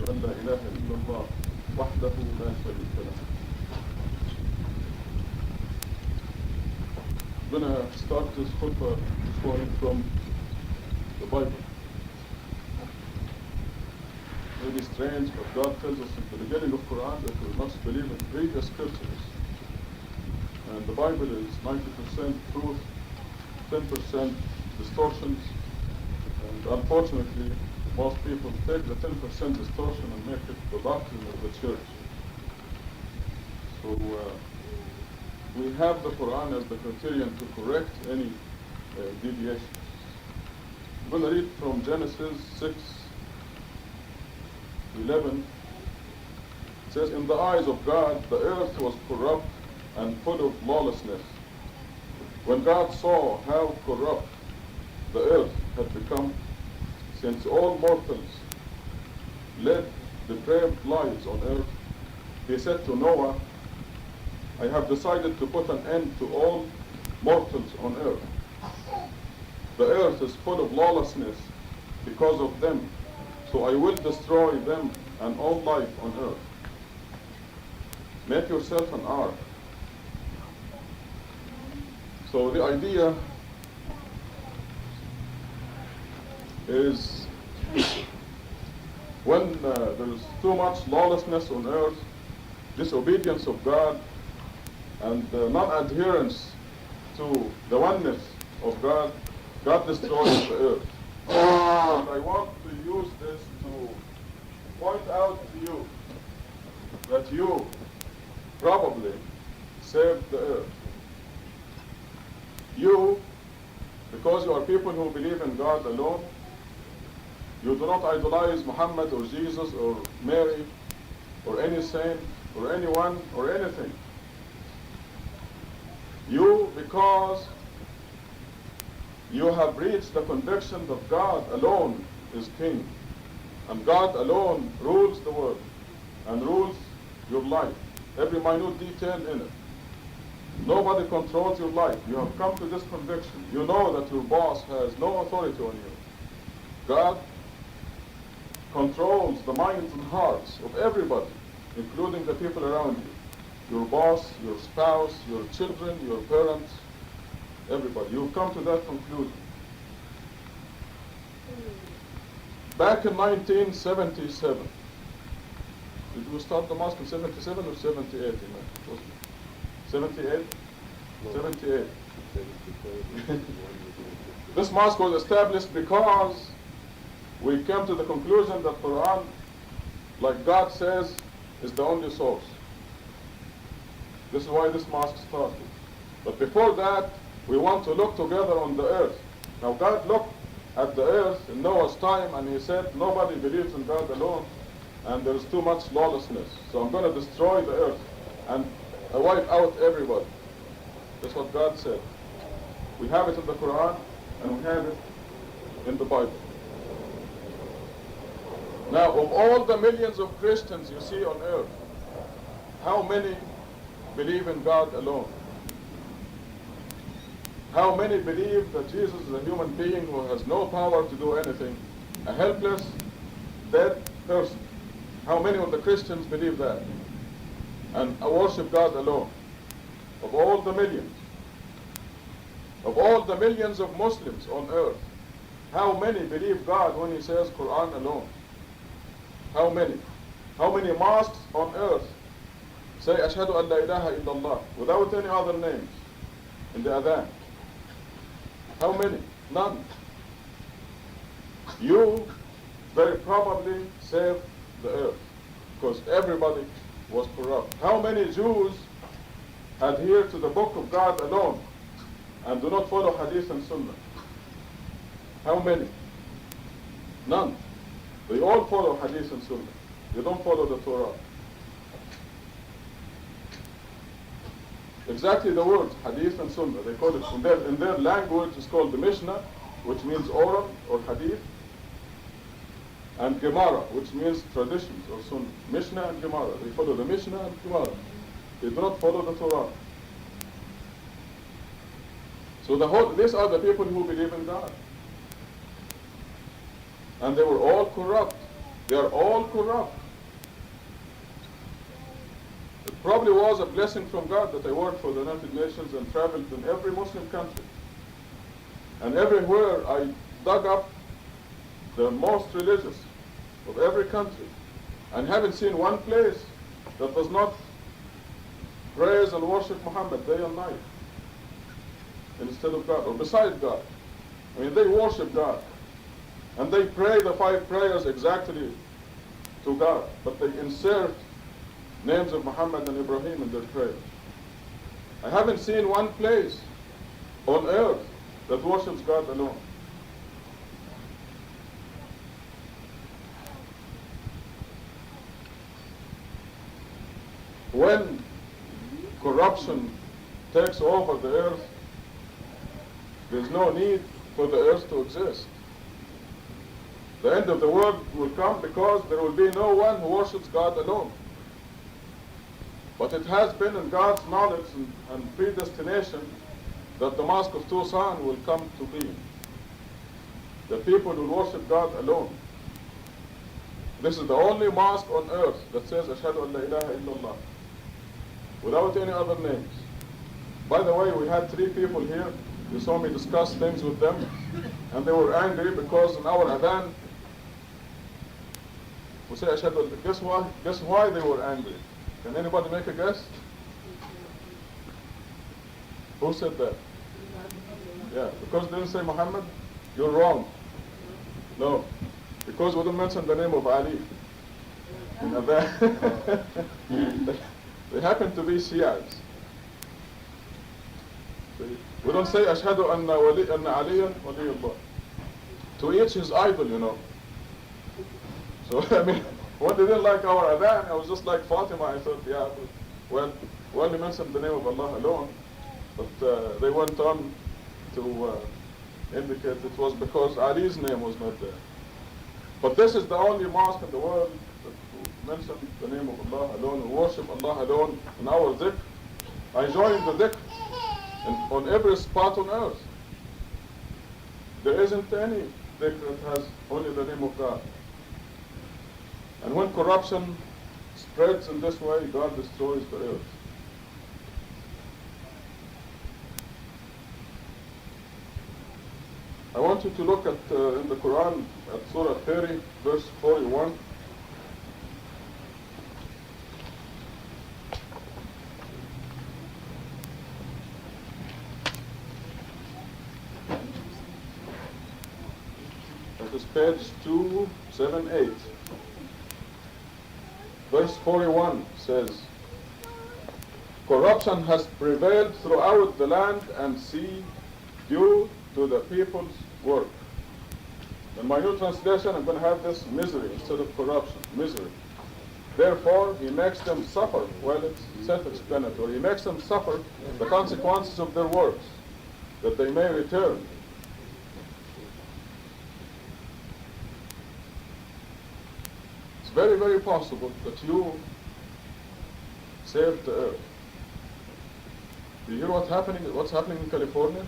أن لا إله إلا الله وحده لا شريك له. I'm going to start this khutbah this morning from the Bible. It may be strange, but God tells us at the beginning of Quran that we must believe in previous scriptures. And the Bible is 90% truth, 10% distortions, and unfortunately, most people take the 10% distortion and make it the doctrine of the church. So we have the Quran as the criterion to correct any deviations. I'm going to read from Genesis 6:11. It says, "In the eyes of God, the earth was corrupt and full of lawlessness. When God saw how corrupt the earth had become, since all mortals led depraved lives on earth, he said to Noah, I have decided to put an end to all mortals on earth. The earth is full of lawlessness because of them, so I will destroy them and all life on earth. Make yourself an ark." So the idea is when there is too much lawlessness on earth, disobedience of God, and non-adherence to the oneness of God, God destroys the earth. And I want to use this to point out to you that you probably saved the earth. You, because you are people who believe in God alone, you do not idolize Muhammad or Jesus or Mary or any saint or anyone or anything. You, because you have reached the conviction that God alone is king, and God alone rules the world and rules your life, every minute detail in it. Nobody controls your life. You have come to this conviction. You know that your boss has no authority on you. God controls the minds and hearts of everybody, including the people around you. Your boss, your spouse, your children, your parents, everybody. You've come to that conclusion. Back in 1977, did we start the mosque in 77 or 78? 78? 78. This mosque was established because we came to the conclusion that Quran, like God says, is the only source. This is why this mosque started. But before that, we want to look together on the earth. Now God looked at the earth in Noah's time and he said, nobody believes in God alone and there is too much lawlessness. So I'm going to destroy the earth and wipe out everybody. That's what God said. We have it in the Quran and we have it in the Bible. Now, of all the millions of Christians you see on earth, how many believe in God alone? How many believe that Jesus is a human being who has no power to do anything, a helpless, dead person? How many of the Christians believe that and worship God alone? Of all the millions. Of all the millions of Muslims on earth, how many believe God when he says Quran alone? How many? How many mosques on earth say Ashhadu an la ilaha illallah without any other names in the adhan? How many? None. You very probably saved the earth because everybody was corrupt. How many Jews adhere to the book of God alone and do not follow hadith and sunnah? How many? None. They all follow hadith and sunnah. They don't follow the Torah. Exactly the words hadith and sunnah. They call it in their language. It's called the Mishnah, which means oral or hadith, and Gemara, which means traditions or sunnah. Mishnah and Gemara. They follow the Mishnah and Gemara. They do not follow the Torah. So these are the people who believe in God. And they were all corrupt. They are all corrupt. It probably was a blessing from God that I worked for the United Nations and traveled in every Muslim country. And everywhere I dug up the most religious of every country, and haven't seen one place that does not praise and worship Muhammad day and night instead of God or beside God. I mean, they worship God and they pray the 5 prayers exactly to God, but they insert names of Muhammad and Ibrahim in their prayers. I haven't seen one place on earth that worships God alone. When corruption takes over the earth, there's no need for the earth to exist. The end of the world will come because there will be no one who worships God alone. But it has been in God's knowledge and predestination that the Mosque of Tucson will come to be. The people will worship God alone. This is the only mosque on earth that says Ashhadu an la ilaha illallah, without any other names. By the way, we had 3 people here. You saw me discuss things with them, and they were angry because in our adhan, we say Ashhadu. Guess why they were angry? Can anybody make a guess? Who said that? Yeah, because they didn't say Muhammad? You're wrong. No, because we didn't mention the name of Ali in adhan. They happen to be Shias. We don't say Ashhadu anna Aliyan waliyullah. To each his idol, you know. So, I mean, when they didn't like our adhan, I was just like Fatima. I thought, yeah, well, we only mentioned the name of Allah alone. But they went on to indicate it was because Ali's name was not there. But this is the only mosque in the world that mentions the name of Allah alone and worship Allah alone in our dhikr. I joined the dhikr on every spot on earth. There isn't any dhikr that has only the name of God. And when corruption spreads in this way, God destroys the earth. I want you to look at in the Quran at Surah 30, verse 41. That is page 278. Verse 41 says, corruption has prevailed throughout the land and sea due to the people's work. In my new translation, I'm going to have this misery instead of corruption, misery. Therefore, he makes them suffer. Well, it's self-explanatory. He makes them suffer the consequences of their works, that they may return. It's very, very possible that you saved the earth. Do you hear what's happening in California?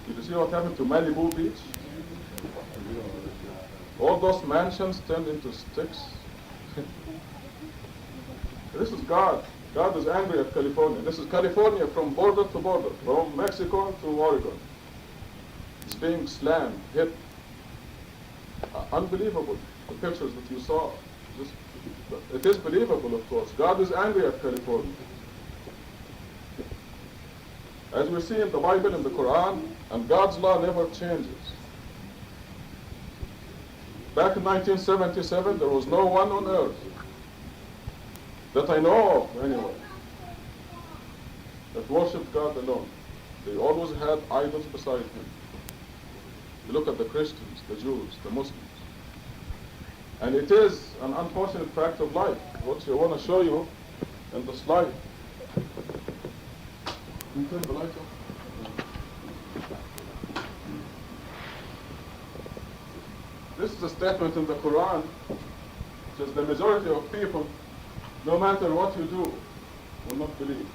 Did you see what happened to Malibu Beach? All those mansions turned into sticks. This is God. God is angry at California. This is California from border to border, from Mexico to Oregon. It's being slammed, hit. Unbelievable, the pictures that you saw. It is believable, of course. God is angry at California. As we see in the Bible, in the Quran, and God's law never changes. Back in 1977, there was no one on earth, that I know of anyway, that worshipped God alone. They always had idols beside him. You look at the Christians, the Jews, the Muslims. And it is an unfortunate fact of life, what I want to show you in the slide. Can you turn the light off? This is a statement in the Quran, which is the majority of people, no matter what you do, will not believe.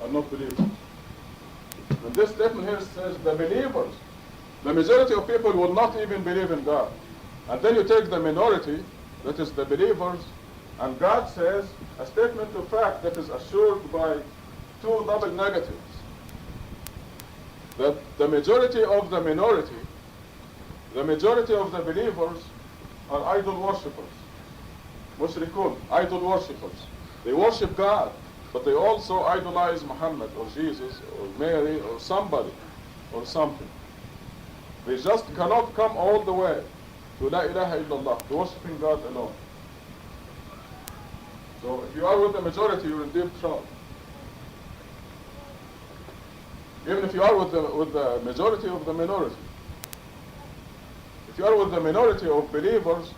Are not believers. And this statement here says the believers, the majority of people will not even believe in God. And then you take the minority, that is the believers, and God says a statement of fact that is assured by two double negatives. That the majority of the minority, the majority of the believers are idol worshippers. Mushrikun, idol worshippers. They worship God, but they also idolize Muhammad or Jesus or Mary or somebody or something. They just cannot come all the way to La ilaha illallah, to worshiping God alone. So if you are with the majority, you're in deep trouble. Even if you are with the majority of the minority. If you are with the minority of believers,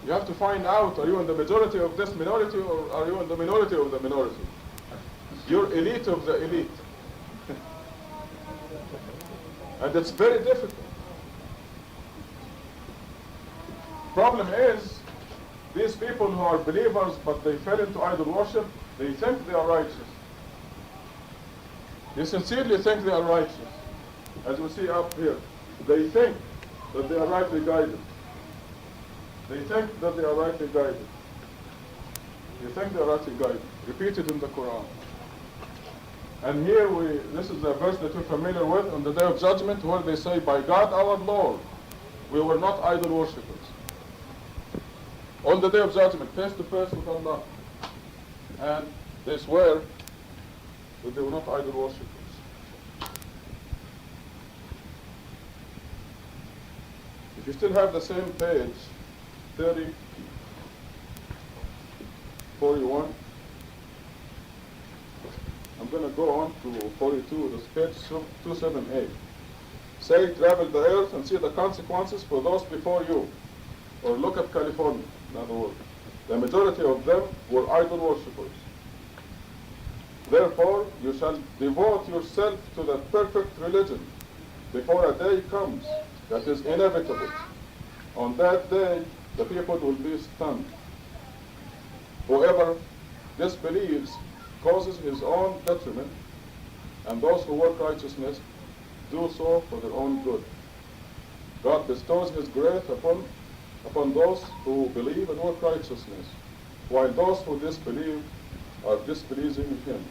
you have to find out, are you in the majority of this minority or are you in the minority of the minority? You're elite of the elite. And it's very difficult. Problem is, these people who are believers but they fell into idol worship, they think they are righteous. They sincerely think they are righteous. As we see up here, they think that they are rightly guided. They think that they are rightly guided. They think they are rightly guided. Repeated in the Quran. And here this is a verse that we're familiar with on the Day of Judgment, where they say, by God our Lord, we were not idol worshippers. On the Day of Judgment, face to face with Allah. And they swear that they were not idol worshippers. If you still have the same page, 41, I'm going to go on to 42, this page 278. Say, travel the earth and see the consequences for those before you. Or look at California, in other words. The majority of them were idol worshippers. Therefore, you shall devote yourself to the perfect religion before a day comes that is inevitable. On that day, the people will be stunned. Whoever disbelieves causes his own detriment, and those who work righteousness do so for their own good. God bestows his grace upon those who believe and work righteousness, while those who disbelieve are displeasing him.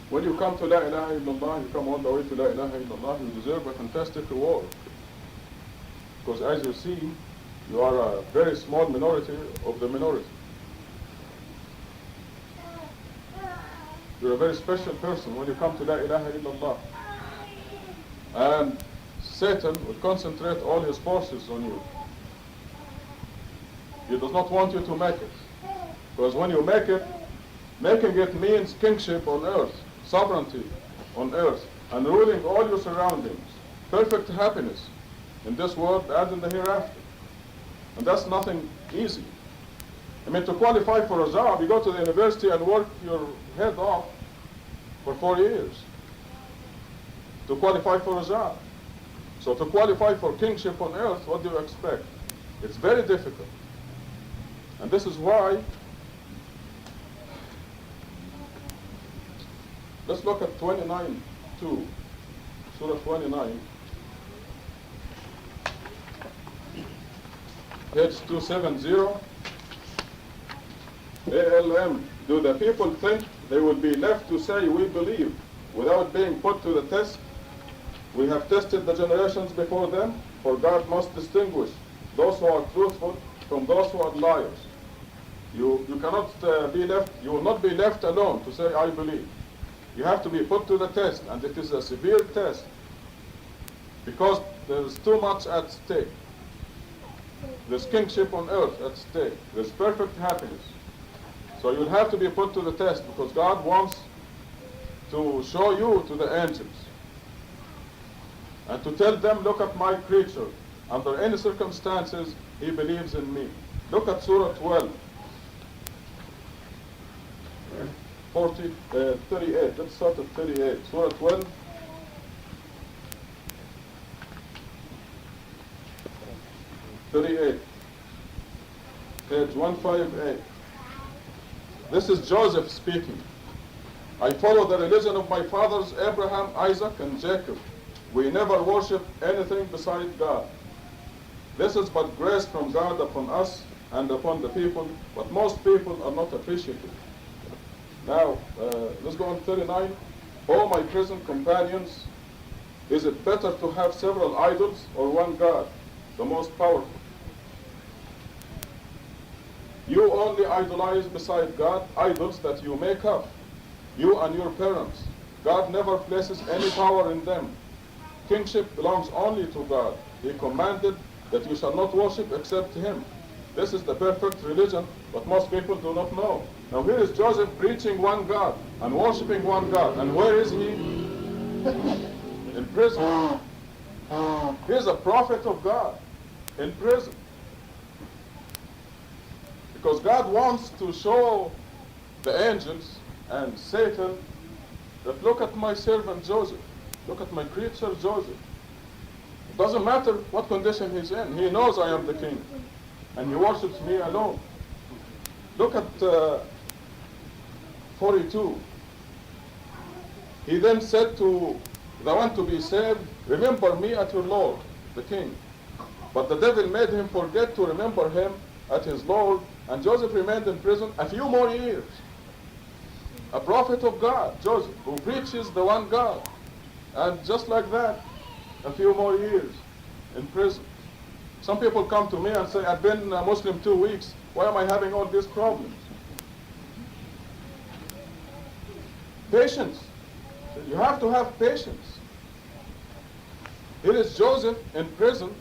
When you come to La ilaha illallah, you come all the way to La ilaha illallah, you deserve a fantastic reward. Because as you see, you are a very small minority of the minority. You're a very special person when you come to La ilaha illallah. And Satan will concentrate all his forces on you. He does not want you to make it. Because when you make it, making it means kingship on earth, sovereignty on earth, and ruling all your surroundings, perfect happiness in this world and in the hereafter. And that's nothing easy. I mean, to qualify for a job, you go to the university and work your head off for 4 years to qualify for a job. So to qualify for kingship on earth, what do you expect? It's very difficult. And this is why, let's look at 29:2, Surah 29, page 270. ALM, do the people think they will be left to say we believe without being put to the test? We have tested the generations before them, for God must distinguish those who are truthful from those who are liars. You cannot be left, you will not be left alone to say I believe. You have to be put to the test, and it is a severe test because there is too much at stake. There's kingship on earth at stake. There's perfect happiness. So you'll have to be put to the test because God wants to show you to the angels and to tell them, look at my creature. Under any circumstances, he believes in me. Look at Surah 12. 38. Let's start at 38. Surah 12, 38. Page 158. This is Joseph speaking. I follow the religion of my fathers Abraham, Isaac, and Jacob. We never worship anything beside God. This is but grace from God upon us and upon the people, but most people are not appreciative. Now, let's go on 39. O my present companions, is it better to have several idols or one God, the most powerful? You only idolize beside God idols that you make up, you and your parents. God never places any power in them. Kingship belongs only to God. He commanded that you shall not worship except Him. This is the perfect religion, but most people do not know. Now here is Joseph preaching one God and worshiping one God. And where is he? In prison. He is a prophet of God in prison. Because God wants to show the angels and Satan that look at my servant Joseph. Look at my creature Joseph. It doesn't matter what condition he's in. He knows I am the king. And he worships me alone. Look at 42. He then said to the one to be saved, remember me at your Lord, the king. But the devil made him forget to remember him at his Lord, and Joseph remained in prison a few more years. A prophet of God, Joseph, who preaches the one God. And just like that, a few more years in prison. Some people come to me and say, I've been a Muslim 2 weeks. Why am I having all these problems? Patience. You have to have patience. Here is Joseph in prison,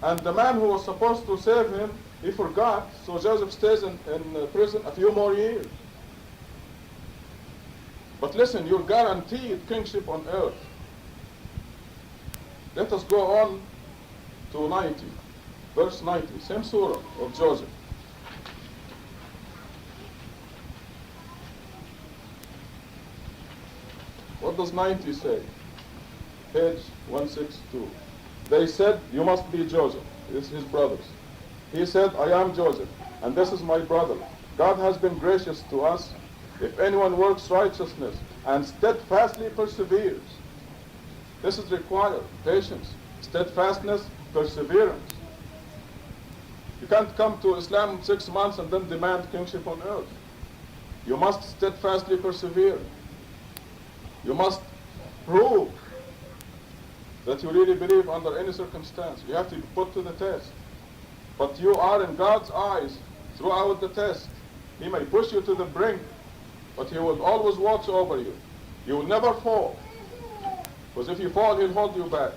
and the man who was supposed to save him, he forgot, so Joseph stays in prison a few more years. But listen, you're guaranteed kingship on earth. Let us go on to 90, verse 90, same surah of Joseph. What does 90 say? Page 162. They said, you must be Joseph. It's his brothers. He said, I am Joseph, and this is my brother. God has been gracious to us. If anyone works righteousness and steadfastly perseveres, this is required. Patience, steadfastness, perseverance. You can't come to Islam 6 months and then demand kingship on earth. You must steadfastly persevere. You must prove that you really believe under any circumstance. You have to be put to the test. But you are in God's eyes throughout the test. He may push you to the brink, but He will always watch over you. You will never fall. Because if you fall, He'll hold you back.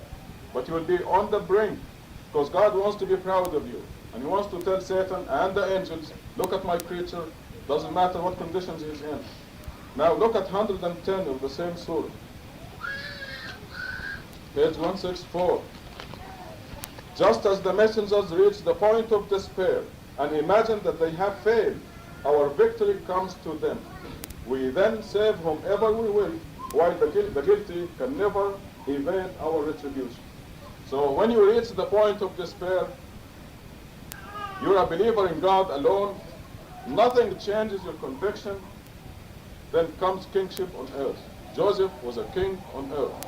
But you will be on the brink, because God wants to be proud of you. And He wants to tell Satan and the angels, look at my creature, doesn't matter what conditions he's in. Now look at 110 of the same surah. Page 164. Just as the messengers reach the point of despair and imagine that they have failed, our victory comes to them. We then save whomever we will, while the guilty can never evade our retribution. So when you reach the point of despair, you're a believer in God alone, nothing changes your conviction, then comes kingship on earth. Joseph was a king on earth,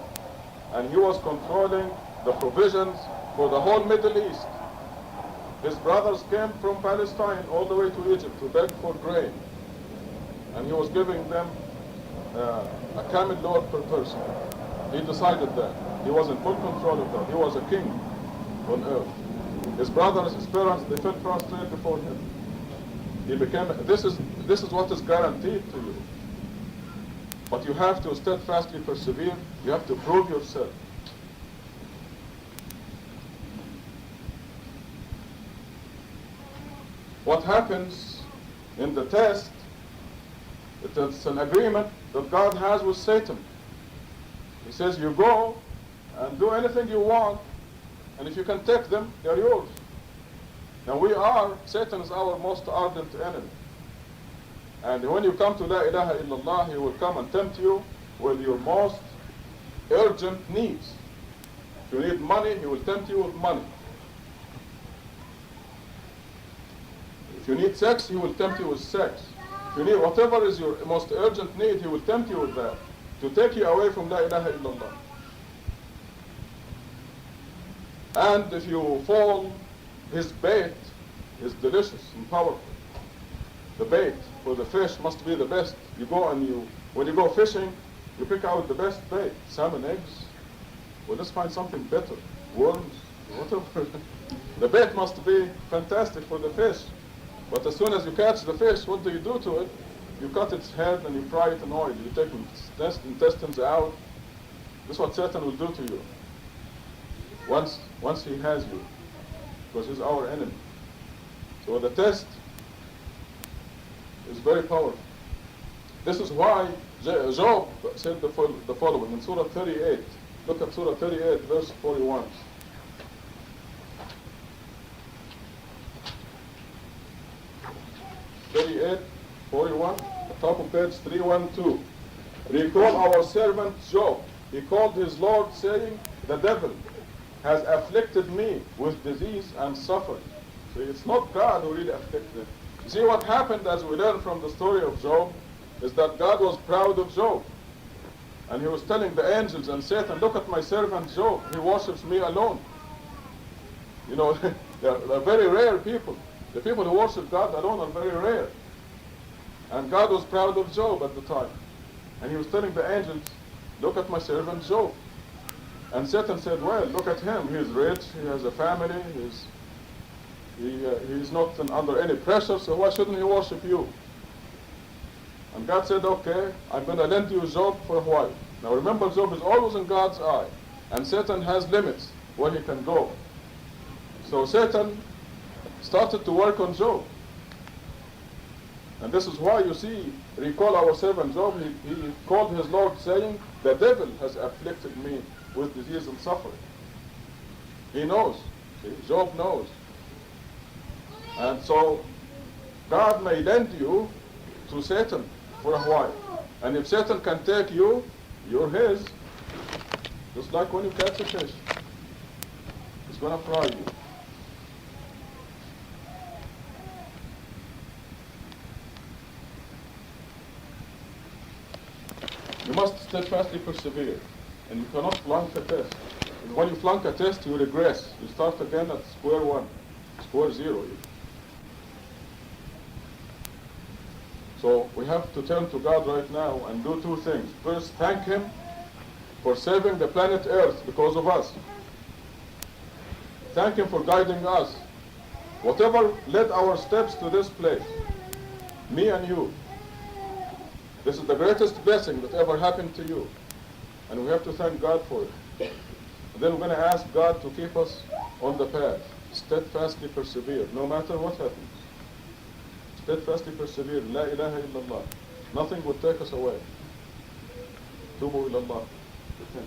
and he was controlling the provisions for the whole Middle East. His brothers came from Palestine all the way to Egypt to beg for grain, and he was giving them a camel load per person. He decided that. He was in full control of that. He was a king on earth. His brothers, his parents, they fell prostrate before him. He became, this is what is guaranteed to you. But you have to steadfastly persevere. You have to prove yourself. What happens in the test, it's an agreement that God has with Satan. He says, you go and do anything you want, and if you can take them, they're yours. Now Satan is our most ardent enemy. And when you come to La ilaha illallah, he will come and tempt you with your most urgent needs. If you need money, he will tempt you with money. If you need sex, he will tempt you with sex. If you need whatever is your most urgent need, he will tempt you with that to take you away from La ilaha illallah. And if you fall, his bait is delicious and powerful. The bait for the fish must be the best. You go and when you go fishing, you pick out the best bait. Salmon, eggs. Well, let's find something better. Worms, whatever. The bait must be fantastic for the fish. But as soon as you catch the fish, what do you do to it? You cut its head and you fry it in oil. You take its intestines out. This is what Satan will do to you. Once he has you, because he's our enemy. So the test is very powerful. This is why Job said the following in Surah 38. Look at Surah 38, verse 41. 38, 41, top of page 312. Recall our servant Job. He called his Lord, saying, the devil has afflicted me with disease and suffering. See, it's not God who really afflicted him. See, what happened, as we learn from the story of Job, is that God was proud of Job. And he was telling the angels and Satan, look at my servant Job. He worships me alone. You know, they're very rare people. The people who worship God alone are very rare. And God was proud of Job at the time. And he was telling the angels, look at my servant Job. And Satan said, well, look at him. He's rich, he has a family, he's not under any pressure, so why shouldn't he worship you? And God said, okay, I'm going to lend you Job for a while. Now remember, Job is always in God's eye. And Satan has limits where he can go. So Satan started to work on Job. And this is why you see, recall our servant Job, he called his Lord saying, the devil has afflicted me with disease and suffering. He knows. See, Job knows. And so God may lend you to Satan for a while. And if Satan can take you, you're his. Just like when you catch a fish. He's going to fry you. You must steadfastly persevere, and you cannot flunk a test. And when you flunk a test, you regress. You start again at square one, square zero even. So we have to turn to God right now and do two things. First, thank Him for saving the planet Earth because of us. Thank Him for guiding us. Whatever led our steps to this place, me and you, this is the greatest blessing that ever happened to you. And we have to thank God for it. And then we're going to ask God to keep us on the path. Steadfastly persevere, no matter what happens. Steadfastly persevere. La ilaha illallah. Nothing will take us away. Tubu ilallah. Repent.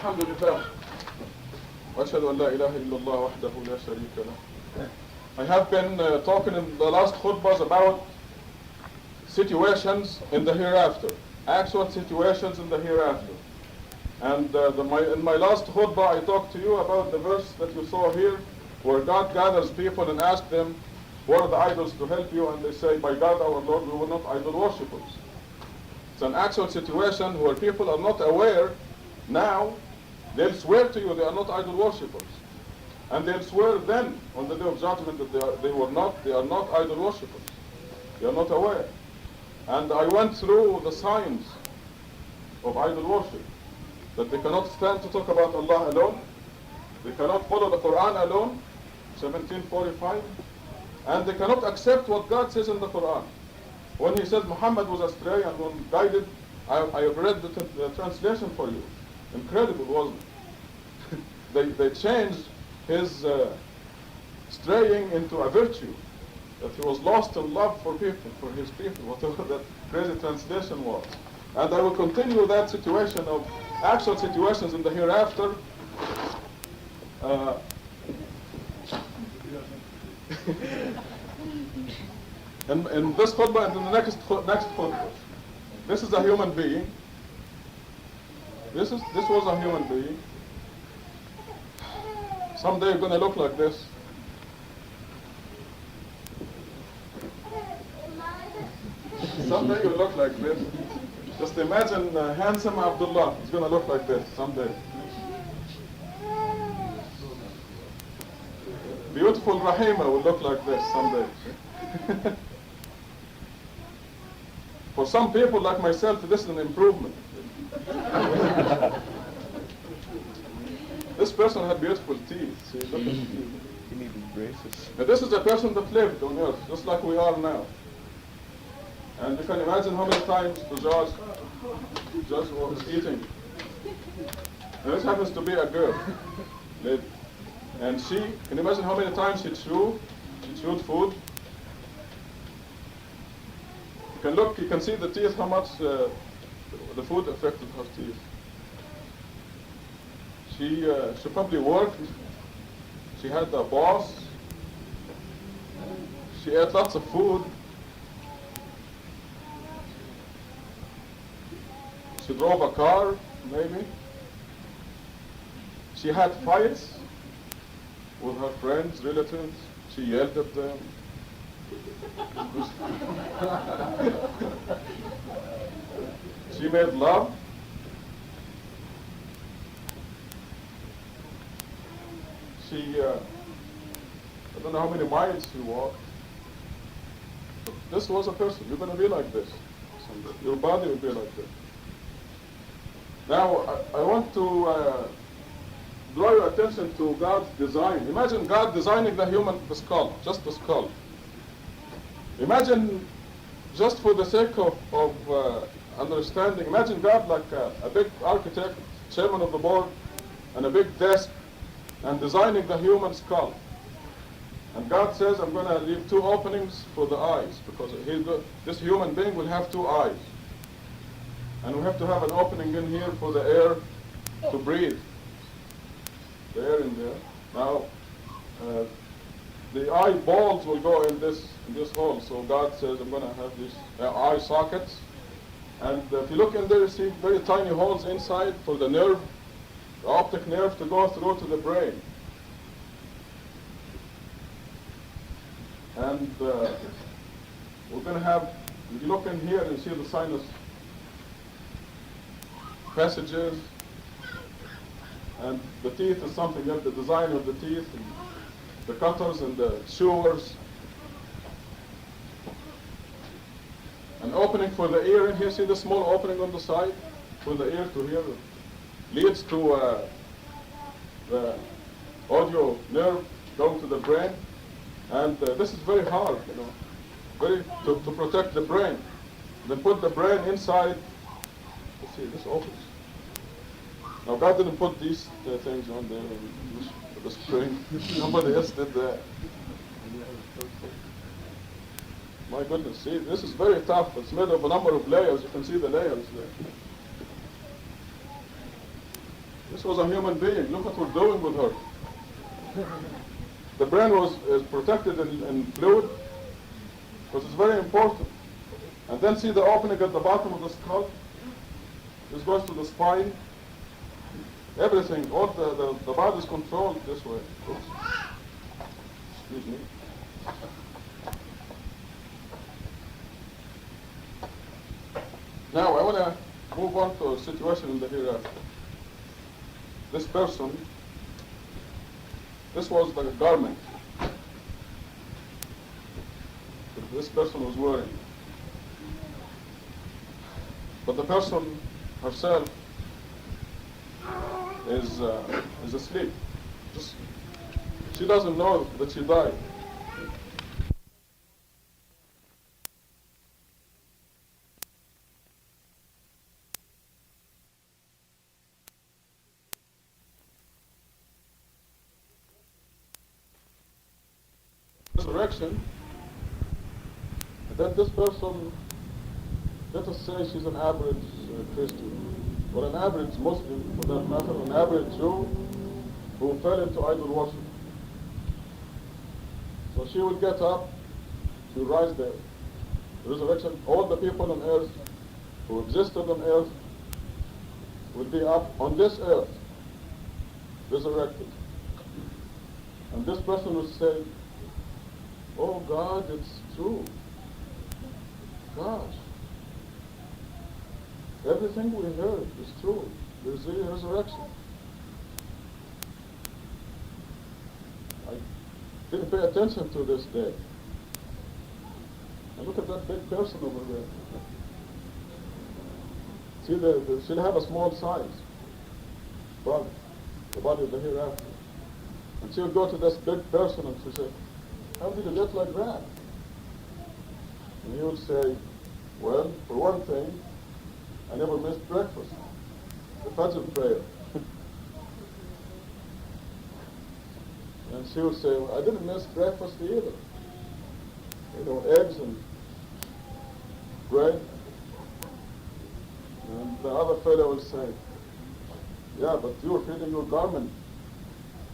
الحمد لله وأشهد أن لا إله إلا الله وحده لا شريك له. I have been talking in the last khutbahs about situations in the hereafter, actual situations in the hereafter. And in my last khutbah I talked to you about the verse that you saw here, where God gathers people and asks them, what are the idols to help you? And they say, by God our Lord, we were not idol worshippers. It's an actual situation where people are not aware now. They'll swear to you they are not idol worshippers. And they'll swear then on the day of judgment that they are not idol worshippers. They are not aware. And I went through the signs of idol worship. That they cannot stand to talk about Allah alone. They cannot follow the Quran alone, 1745. And they cannot accept what God says in the Quran. When He says Muhammad was astray and when guided, I have read the translation for you. Incredible, wasn't it? They changed his straying into a virtue. That he was lost in love for people, for his people, whatever that crazy translation was. And I will continue that situation of actual situations in the hereafter. Uh, in this khutbah and in the next khutbah. This is a human being. This was a human being. Someday you're going to look like this. Someday you'll look like this. Just imagine handsome Abdullah. He's going to look like this someday. Beautiful Rahima will look like this someday. For some people like myself, this is an improvement. This person had beautiful teeth. See, look at the teeth. He needed braces. Now, this is a person that lived on earth, just like we are now. And you can imagine how many times the judge was eating. And this happens to be a girl. And she, can you imagine how many times she chewed food? You can look, you can see the teeth, how much the food affected her teeth. She probably worked. She had a boss. She ate lots of food. She drove a car, maybe. She had fights with her friends, relatives. She yelled at them. She made love. I don't know how many miles she walked. But this was a person. You're going to be like this someday. Your body will be like this. Now, I want to draw your attention to God's design. Imagine God designing the skull, just the skull. Imagine, just for the sake of understanding, imagine God like a big architect, chairman of the board, and a big desk, and designing the human skull. And God says, I'm going to leave 2 openings for the eyes, because this human being will have 2 eyes. And we have to have an opening in here for the air to breathe. The air in there. Now, the eyeballs will go in this hole. So God says, I'm going to have these eye sockets. And if you look in there, you see very tiny holes inside for the nerve, the optic nerve to go through to the brain. And we're going to have, if you look in here and see the sinus passages, and the teeth is something else, the design of the teeth, and the cutters and the chewers. An opening for the ear in here, see the small opening on the side for the ear to hear, leads to the audio nerve going to the brain. And this is very hard, to protect the brain. They put the brain inside. Let's see, this opens. Now God didn't put these things on there with the spring. Somebody else did that. My goodness, see, this is very tough. It's made of a number of layers. You can see the layers there. This was a human being. Look what we're doing with her. The brain is protected in fluid, because it's very important. And then see the opening at the bottom of the skull. This goes to the spine. Everything, all the body is controlled this way. Oops. Excuse me. Now I want to move on to a situation in the hereafter. This person, this was the garment that this person was wearing. But the person herself is asleep. She doesn't know that she died. Resurrection, and then this person, let us say she's an average Christian. or an average Muslim, for that matter, an average Jew who fell into idol worship. So she would get up, she would rise there. Resurrection, all the people on earth who existed on earth will be up on this earth, resurrected. And this person will say, oh God, it's true. Gosh, everything we heard is true. There's really resurrection. I didn't pay attention to this day. And look at that big person over there. See, she'll have a small size body, the body of the hereafter. And she'll go to this big person and she'll say, how did you get like that? And he would say, well, for one thing, I never missed breakfast, the Fajr prayer. And she would say, well, I didn't miss breakfast either. You know, eggs and bread. And the other fellow will say, yeah, but you were feeding your garment.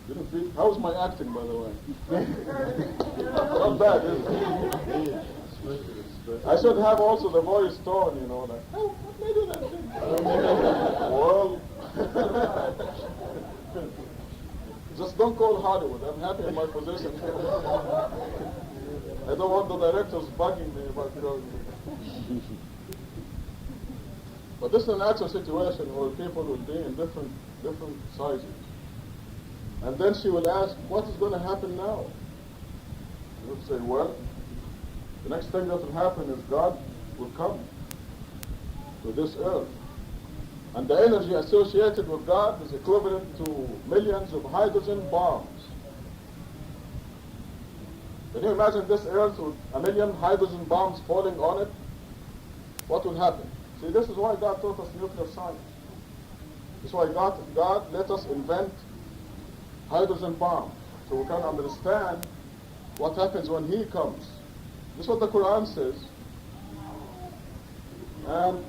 You didn't feed. How's my acting, by the way? Not bad, is it? I should have also the voice tone, you know, like, oh, maybe that thing. Well, just don't call Hollywood. I'm happy in my position. I don't want the directors bugging me about going. But this is an actual situation where people will be in different sizes. And then she will ask, what is going to happen now? You would say, well, the next thing that will happen is God will come to this earth. And the energy associated with God is equivalent to millions of hydrogen bombs. Can you imagine this earth with a million hydrogen bombs falling on it? What will happen? See, this is why God taught us nuclear science. This is why God let us invent hydrogen bomb, so we can understand what happens when He comes. This is what the Quran says. And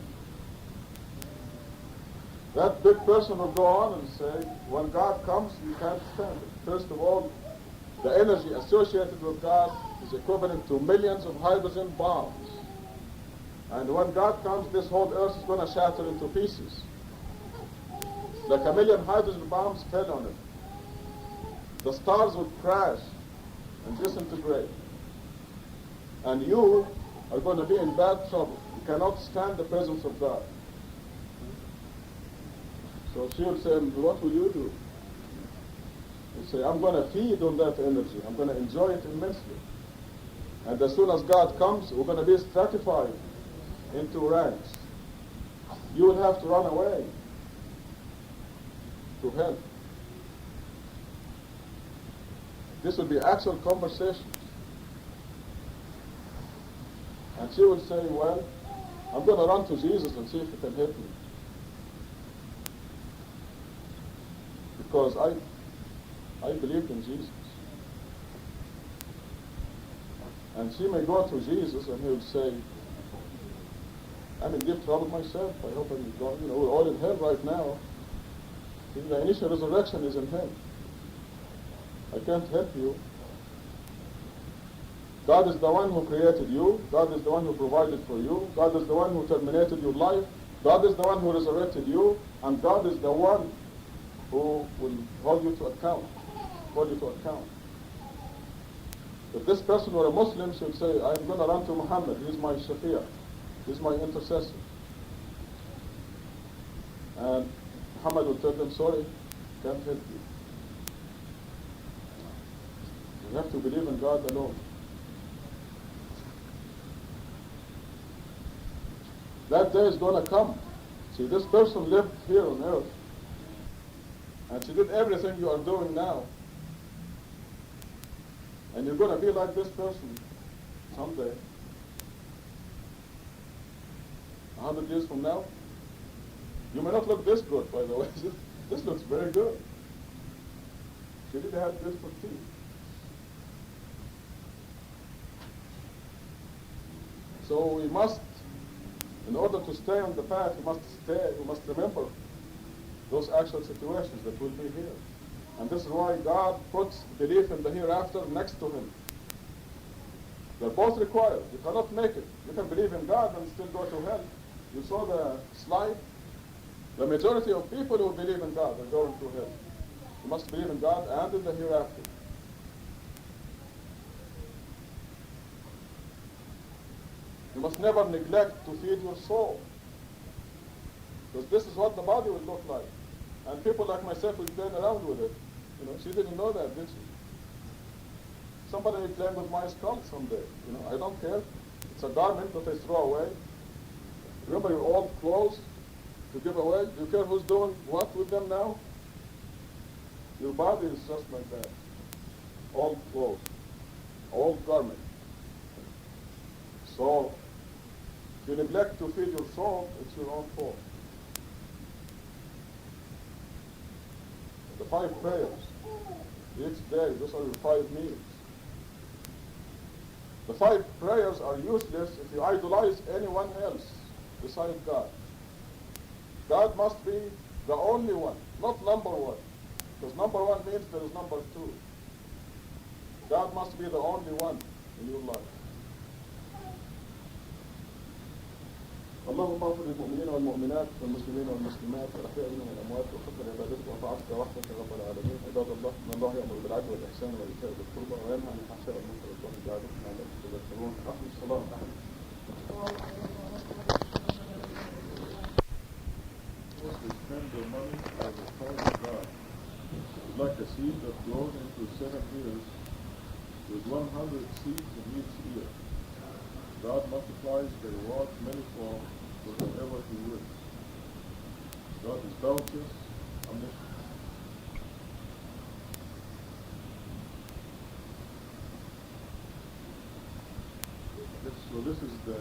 that big person will go on and say, when God comes, you can't stand it. First of all, the energy associated with God is equivalent to millions of hydrogen bombs. And when God comes, this whole earth is going to shatter into pieces. Like a million hydrogen bombs fell on it. The stars would crash and disintegrate. And you are going to be in bad trouble. You cannot stand the presence of God. So she would say, what will you do? You'd say, I'm going to feed on that energy. I'm going to enjoy it immensely. And as soon as God comes, we're going to be stratified into ranks. You will have to run away to hell. This will be actual conversations. And she will say, well, I'm going to run to Jesus and see if he can help me. Because I believed in Jesus. And she may go to Jesus and he will say, I'm in deep trouble myself. I hope I'm going, we're all in hell right now. See, the initial resurrection is in hell. I can't help you. God is the one who created you. God is the one who provided for you. God is the one who terminated your life. God is the one who resurrected you. And God is the one who will hold you to account. If this person were a Muslim, should say, I'm going to run to Muhammad. He's my shafi'ah. He's my intercessor. And Muhammad will tell them, sorry, can't help you. You have to believe in God alone. That day is going to come. See, this person lived here on earth. And she did everything you are doing now. And you're going to be like this person someday. 100 years from now. You may not look this good, by the way. This looks very good. She did have beautiful teeth. So we must, in order to stay on the path, we must remember those actual situations that will be here. And this is why God puts belief in the hereafter next to him. They're both required. You cannot make it. You can believe in God and still go to hell. You saw the slide? The majority of people who believe in God are going to hell. You must believe in God and in the hereafter. You must never neglect to feed your soul. Because this is what the body will look like. And people like myself will play around with it. You know, she didn't know that, did she? Somebody will play with my skull someday. You know, I don't care. It's a garment that I throw away. Remember your old clothes to give away? Do you care who's doing what with them now? Your body is just like that. Old clothes. Old garment. So, if you neglect to feed your soul, it's your own fault. The 5 prayers each day, those are your 5 meals. The 5 prayers are useless if you idolize anyone else beside God. God must be the only one, not number 1. Because number 1 means there is number 2. God must be the only one in your life. اللهم اغفر للمؤمنين والمؤمنات والمسلمين والمسلمات والاحياء منهم والاموات وكفر عبادتك وطاعتك وحدك يا رب العالمين. عباد الله ان الله يامر بالعدل والاحسان وايتاء ذي القربى وينهى عن الفحشاء والمنكر والبغي يعظكم لعلكم تذكرون. اقم الصلاه. Mostly spend their money as a child of God. It's like a seed that grows into 7 years with 100 seeds in each ear. God multiplies the reward manifold for whatever he wills. God is bounteous, omniscient. So this is the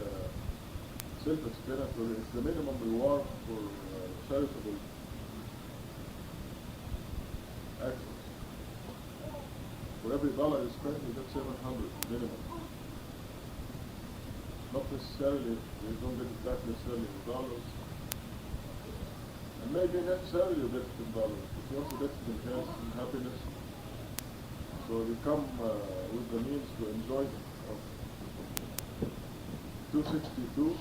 self-explanatory. It's the minimum reward for charitable actions. For every dollar you spend, you get 700 minimum. Not necessarily, you don't get it back necessarily in dollars. And maybe necessarily you get it in dollars, but you also get it in health and happiness. So you come with the means to enjoy it. 262,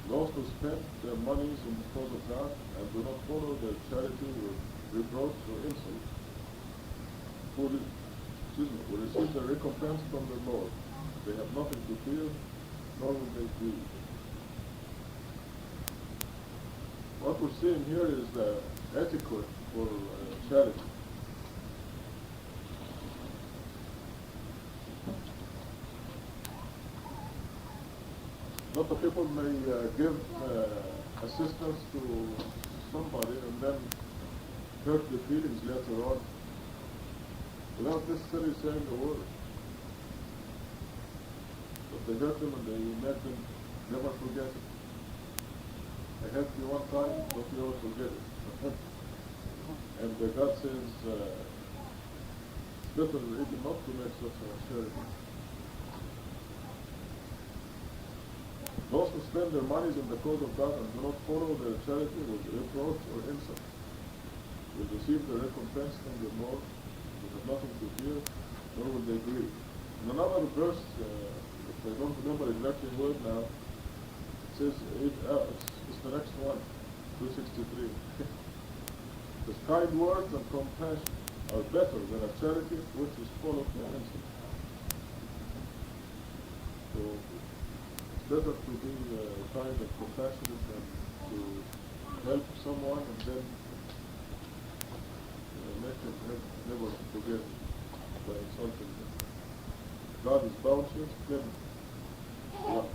those who spend their monies in the cause of God and do not follow their charity with reproach or insult, will receive the recompense from the Lord. They have nothing to fear, nor will they grieve. What we're seeing here is the etiquette for charity. A lot of people may give assistance to somebody and then hurt their feelings later on without necessarily saying a word. But they hurt them and they make them never forget it. I helped you one time, don't you ever forget it. And God says, it's better even not to make such a charity. Those who spend their monies in the cause of God and do not follow their charity with reproach or insult will receive the recompense from the Lord. They have nothing to fear, nor will they grieve. In another verse, if I don't remember exactly word now, it says, it's the next one, 263. The kind words and compassion are better than a charity which is full of insult. So, better to be kind and compassionate than to help someone and then make them never forget by insulting them. God is bounteous, clement.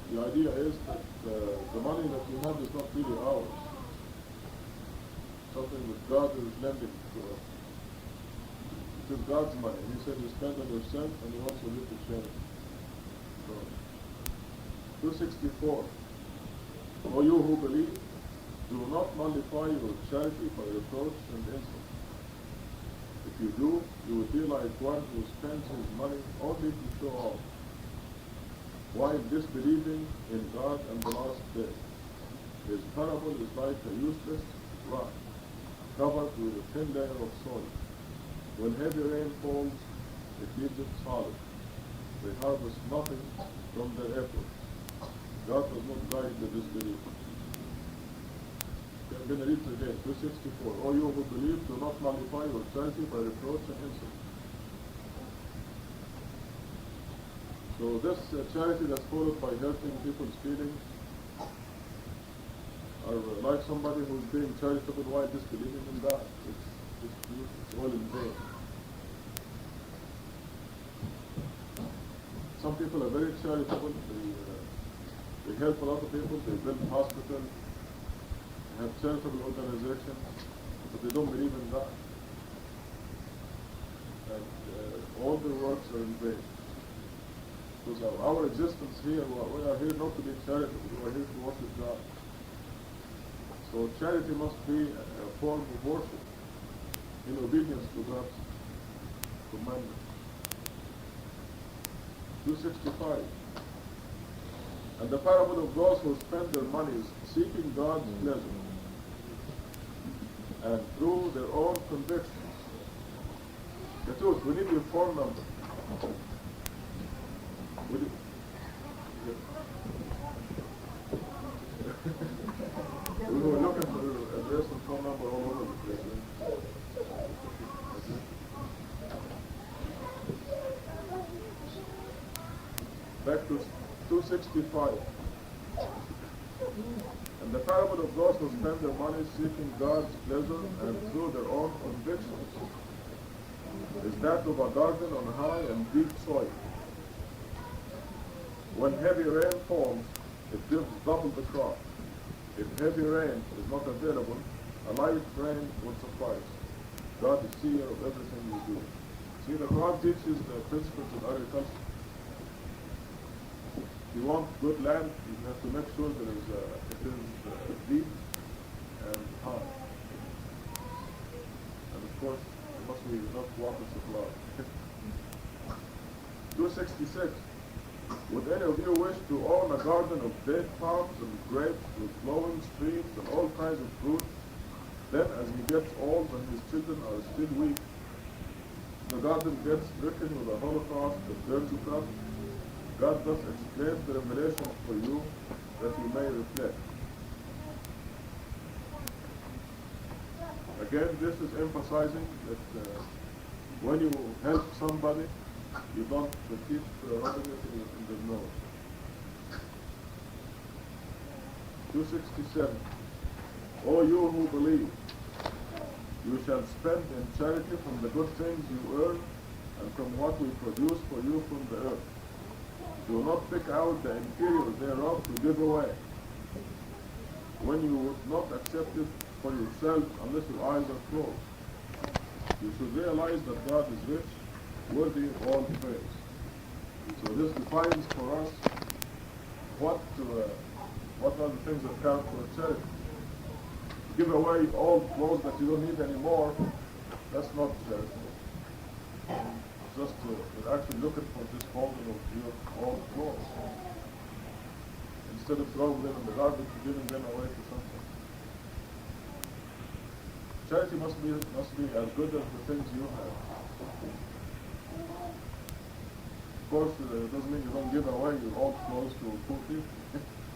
The idea is that the money that we have is not really ours. Something that God is lending to us. It is God's money. He said you spend on yourself and you also give to charity. So, 264. O you who believe, do not nullify your charity by reproach and insult. If you do, you will be like one who spends his money only to show off, while disbelieving in God and the last day. His parable is like a useless rock, covered with a thin layer of soil. When heavy rain falls, it leaves it solid. They harvest nothing from their effort. God does not guide the disbeliever. I'm going to read it again, 264. O you who believe, do not nullify your charity by reproach and insult. So this charity that's followed by hurting people's feelings are like somebody who's being charitable while disbelieving in God. It's all in vain. Some people are very charitable. They help a lot of people. They build hospitals, have charitable organizations, but they don't believe in God. And all their works are in vain. Because our existence here, we are here not to be charitable. We are here to worship God. So charity must be a form of worship in obedience to God's commandment. 265. And the parable of those who spend their monies seeking God's pleasure and through their own convictions. The truth, we need your phone number. We were looking for your address and phone number all over the place. Back to 265. And the parable of those who spend their money seeking God's pleasure and through their own convictions is that of a garden on high and deep soil. When heavy rain falls, it gives double the crop. If heavy rain is not available, a light rain would suffice. God is seer of everything you do. See, the Quran teaches the principles of agriculture. If you want good land, you have to make sure that it is deep and high. And of course, there must be enough water supply. 266. Would any of you wish to own a garden of date palms and grapes with flowing streams and all kinds of fruit? Then as he gets old and his children are still weak, the garden gets stricken with a holocaust of dirty crops. God thus explains the revelation for you that you may reflect. Again, this is emphasizing that when you help somebody, you don't keep rubbing it in the nose. 267. O you who believe, you shall spend in charity from the good things you earn and from what we produce for you from the earth. Do not pick out the inferior thereof to give away. When you would not accept it for yourself unless your eyes are closed, you should realize that God is rich, worthy of all praise. So this defines for us what are the things that count for charity. Give away old clothes that you don't need anymore, that's not charity. Just to actually looking for disposal of your old clothes. Instead of throwing them in the garbage, giving them away to something. Charity must be as good as the things you have. Of course, it doesn't mean you don't give away your old clothes to poor people.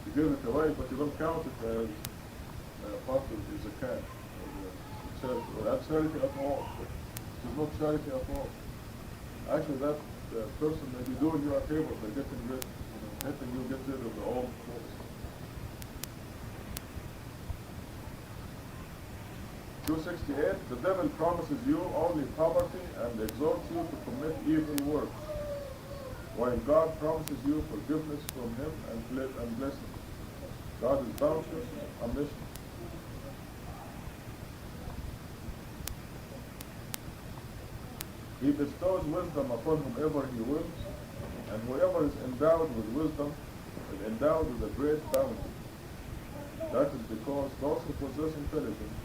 You give it away, but you don't count it as part of the zakat or charity, or that charity at all. It is not charity at all. Actually, that person may be doing you a favor by getting rid, helping you get rid of the old clothes. 268. The devil promises you only poverty and exhorts you to commit evil works, while God promises you forgiveness from him and blessing. God is bounteous, omniscient. He bestows wisdom upon whomever he wills, and whoever is endowed with wisdom is endowed with a great bounty. That is because those who possess intelligence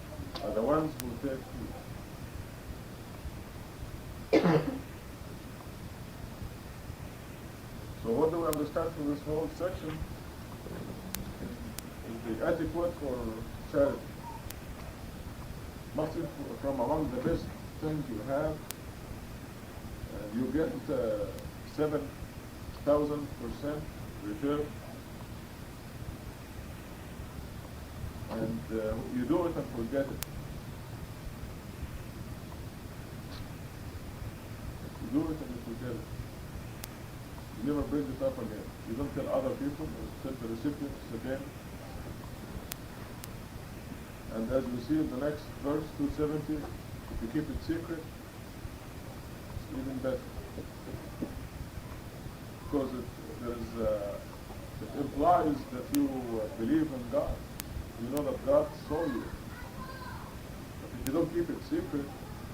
are the ones who take heed. So what do we understand from this whole section? Is the etiquette for charity. Muslim from among the best things you have. You get 7,000% return. And you do it and forget it. You do it and you forget it. You never bring it up again. You don't tell other people, you tell the recipients again. And as we see in the next verse, 270, if you keep it secret, it's even better. Because it implies that you believe in God. You know that God saw you. But if you don't keep it secret,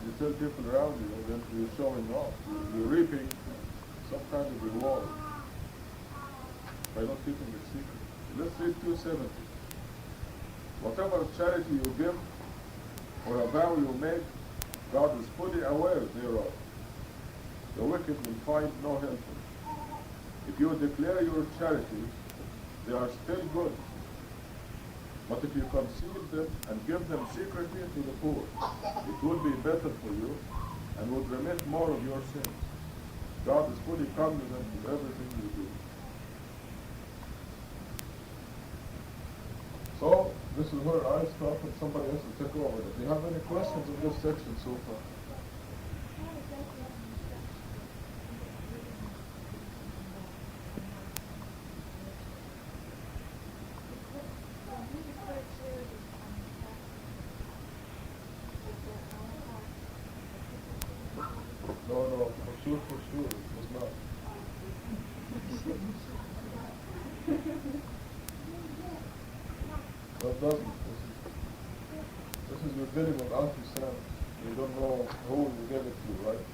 you tell people around you, then you're showing off. You're reaping some kind of reward by not keeping it secret. Let's read 270. Whatever charity you give or a vow you make, God is fully aware thereof. The wicked will find no help in it. If you declare your charities, they are still good. But if you conceal them and give them secretly to the poor, it would be better for you and would remit more of your sins. God is fully cognizant of everything you do. So, this is where I stop and somebody else will take over. Do you have any questions in this section so far? No, for sure, it was not. That doesn't. This is you're dealing with anti-Sam. You don't know who you gave it to, right?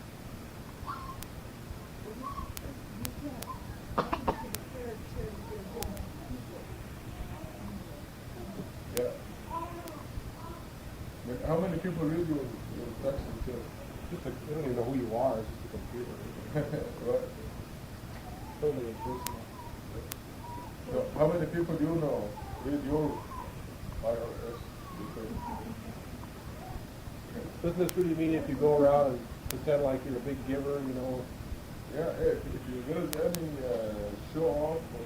Yeah. But how many people read your text and tell? Just you don't even know who you are, it's just a computer. Right. Totally impersonal. So how many people do you know read your IRS return? Doesn't this really mean if you go around and pretend like you're a big giver, you know? Yeah, if there is any show off or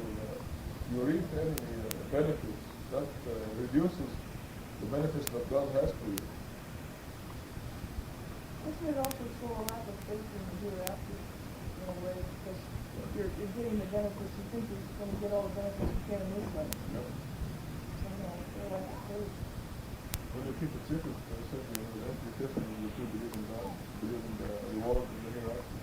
you reap any benefits, that reduces the benefits that God has for you. This would also show a lack of faith in the hereafter, in a way, because you're getting the benefits, you think you're going to get all the benefits you can in this life. Yep. So, you know, it's lack of faith. When you keep it secret, I said you will empty testimony, you should believe in God, believe in the reward in the hereafter.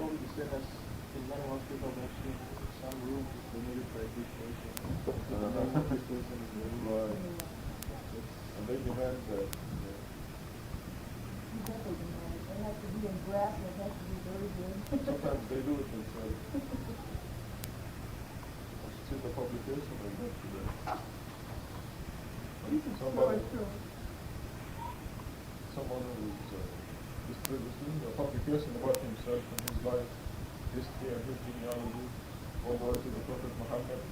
Probably the same as in many hospitals actually, some rooms is donated by this person. This person is Right. And they demand that. You definitely can know it. It has to be in grass, and it has to be very good. Sometimes they do it themselves. I should see the publication like that today. Someone who's distributing a publication about himself and his life, history and his genealogy, all the way to the Prophet Muhammad.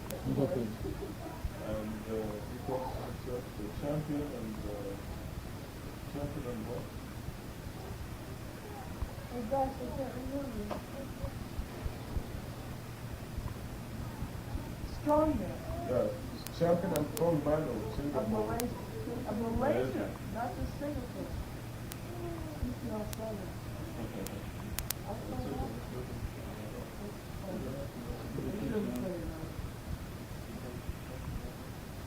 And he calls himself the champion and what? Oh gosh, I can't remember. Strong man. Yeah, champion and strong man of Singapore. Of Malaysia, not just Singapore. He's not southern. I'll find out. You shouldn't say it, no.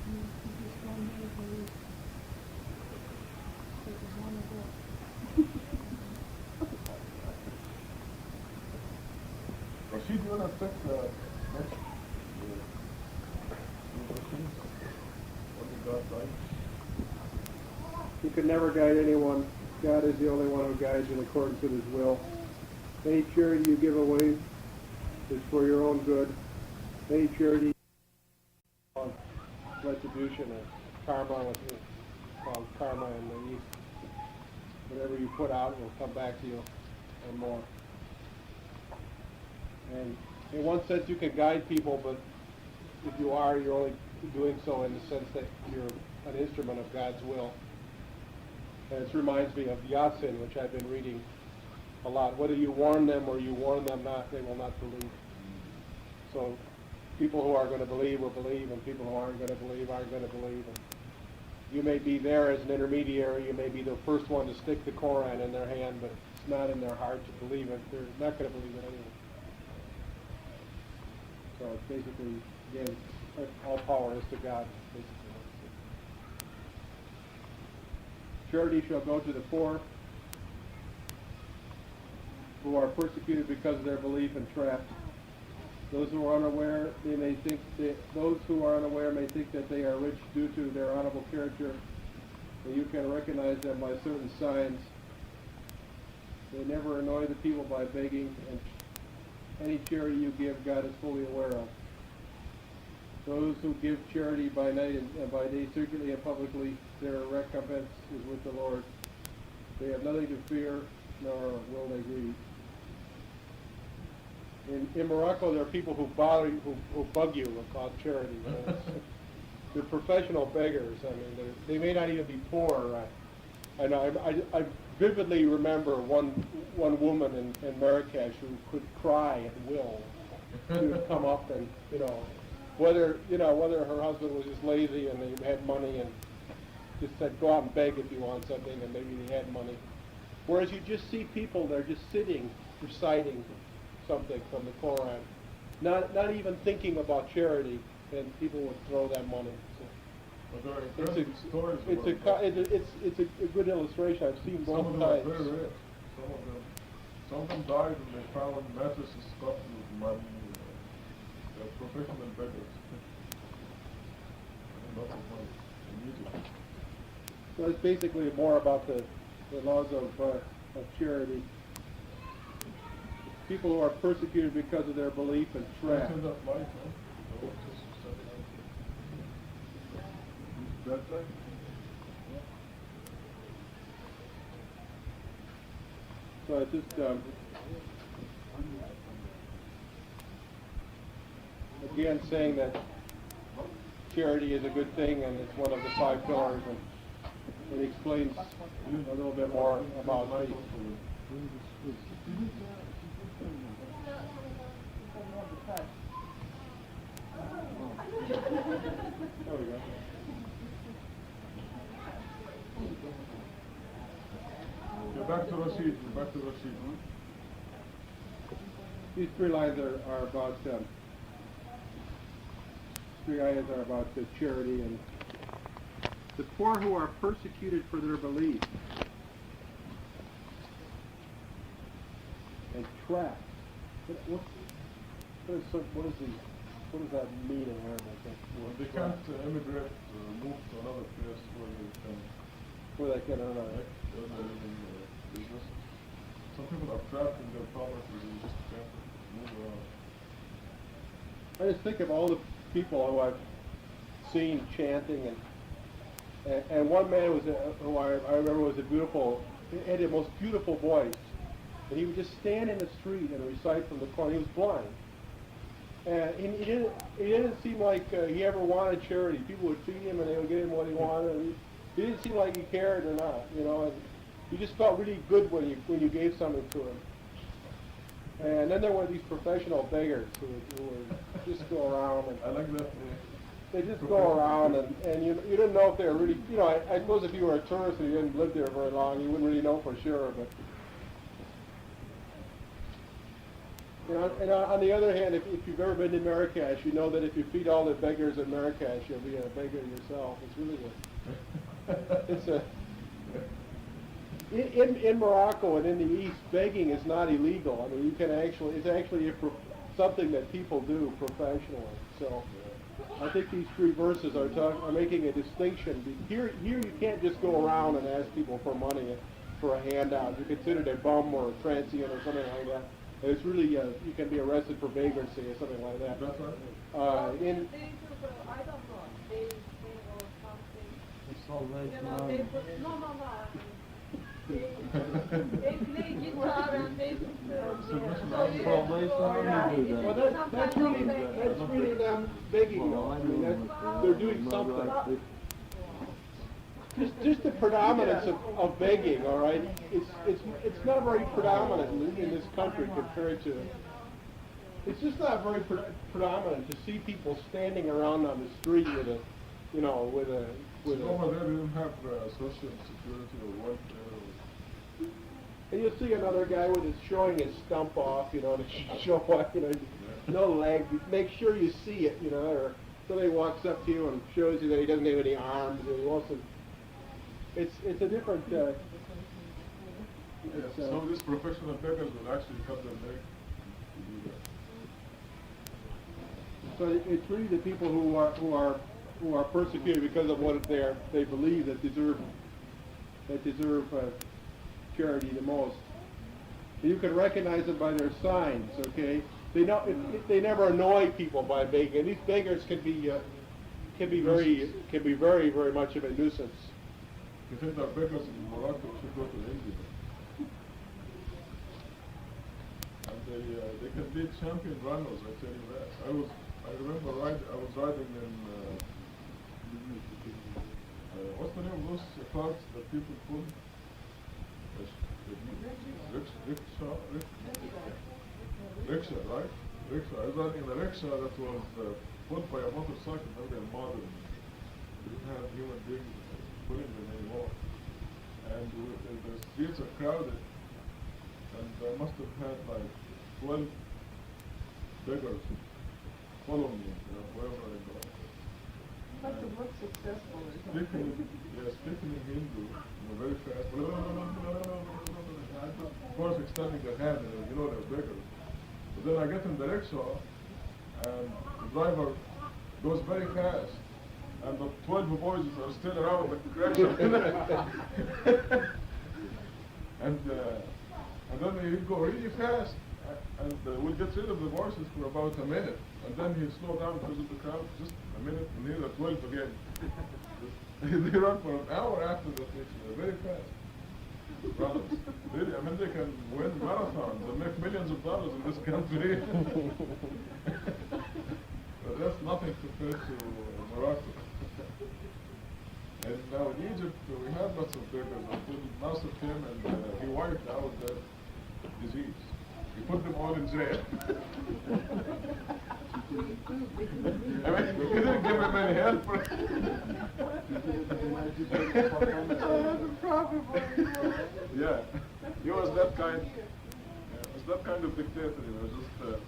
He's a strong man of Malaysia. This is one of them. Rashid, you want to take the next questions? What did God like? You can never guide anyone. God is the only one who guides in accordance with his will. Any charity you give away is for your own good. Any charity retribution or karma, what is called karma in the East. Whatever you put out will come back to you and more. And in one sense you can guide people, but if you are, you're only doing so in the sense that you're an instrument of God's will. And this reminds me of Yasin, which I've been reading a lot. Whether you warn them or you warn them not, they will not believe. So people who are going to believe will believe, and people who aren't going to believe aren't going to believe. And you may be there as an intermediary. You may be the first one to stick the Koran in their hand, but it's not in their heart to believe it. They're not going to believe it anyway. So it's basically, again, all power is to God. Basically. Charity shall go to the poor who are persecuted because of their belief and trapped. Those who are unaware, those who are unaware may think that they are rich due to their honorable character, and you can recognize them by certain signs. They never annoy the people by begging, and any charity you give, God is fully aware of. Those who give charity by night and by day, secretly and publicly, their recompense is with the Lord. They have nothing to fear, nor will they grieve. In Morocco, there are people who bug you about charity. They're professional beggars. I mean, they may not even be poor. And I vividly remember one woman in Marrakesh who could cry at will. She would come up and whether her husband was just lazy and they had money and just said go out and beg if you want something, and maybe they had money. Whereas you just see people, they're just sitting reciting something from the Koran, not even thinking about charity, and people would throw that money. So it's a good illustration. I've seen both Some of them sides. are very rich. Some of them died and they found mattresses stuffed with money. They're professional beggars. Lots of money in Egypt. So it's basically more about the laws of charity. People who are persecuted because of their belief and trapped. So it's just again saying that charity is a good thing and it's one of the 5 pillars, and it explains a little bit more about faith. There we go. Get back to Rashid. These 3 lines are about 3 ayahs are about charity and the poor who are persecuted for their belief and trapped. What does that mean in Arabic? Well, they can't immigrate, move to another place where they can earn earn business. Some people are trapped in their property and just can't move around. I just think of all the people who I've seen chanting, and one man who I remember was had the most beautiful voice, and he would just stand in the street and recite from the Quran. He was blind, and he didn't seem like he ever wanted charity. People would feed him and they would get him what he wanted. And he didn't seem like he cared or not, And you just felt really good when you gave something to him. And then there were these professional beggars who would just go around and I like that. they just go around and you didn't know if they were really, I suppose if you were a tourist and you didn't live there very long, you wouldn't really know for sure, but and on the other hand, if you've ever been to Marrakesh, you know that if you feed all the beggars in Marrakesh, you'll be a beggar yourself. It's really in Morocco and in the East, begging is not illegal. I mean, it's actually something that people do professionally. So I think these 3 verses are making a distinction. Here you can't just go around and ask people for money, for a handout. You're considered a bum or a transient or something like that. And it's really, you can be arrested for vagrancy or something like that. That's right. I don't know. They or something. They put, no. They play guitar and they. Well, that's really them begging, though. I mean, they're doing something. just the predominance of begging, all right? It's not very predominant in this country compared to. It's just not very predominant to see people standing around on the street with a, you know, with a. Over there, they didn't have social security or welfare. And you'll see another guy with his showing his stump off, you know, to show what, you know, no leg. Make sure you see it, you know, or somebody walks up to you and shows you that he doesn't have any arms, and he wants to. It's a different. Some of these professional beggars will actually cut their leg to do that. So it's really the people who are persecuted because of what they believe that deserve charity the most. You can recognize them by their signs. Okay, they never annoy people by begging. And these beggars can be very very much of a nuisance. You think that beggars in Morocco should go to India? And they can be champion runners, I tell you that. I remember I was riding in what's the name of those carts that people pull? Rickshaw, right? Rickshaw. I was riding in a rickshaw that was pulled by a motorcycle, maybe a modern. We didn't have human beings pulling them anymore. And the streets are crowded, and I must have had like 12 beggars follow me, wherever I go. Like to look successful or something. Speaking in Hindu, very fast. Of course, extending their hand, and you know they're beggars. But then I get in the rickshaw, and the driver goes very fast, and the 12 boys are still around the rickshaw. and then he'd go really fast, and we'll get rid of the horses for about a minute, and then he'd slow down because of the crowd, just a minute, and here at 12 again. They run for an hour after the station. They're very fast. Runners. Really, I mean, they can win marathons and make millions of dollars in this country. But that's nothing compared to Morocco. And now in Egypt, we had lots of beggars until Nasser came and he wiped out that disease. He put them all in jail. I mean, he didn't give him any help. Yeah, he was that kind. Yeah, was that kind of dictator. He was just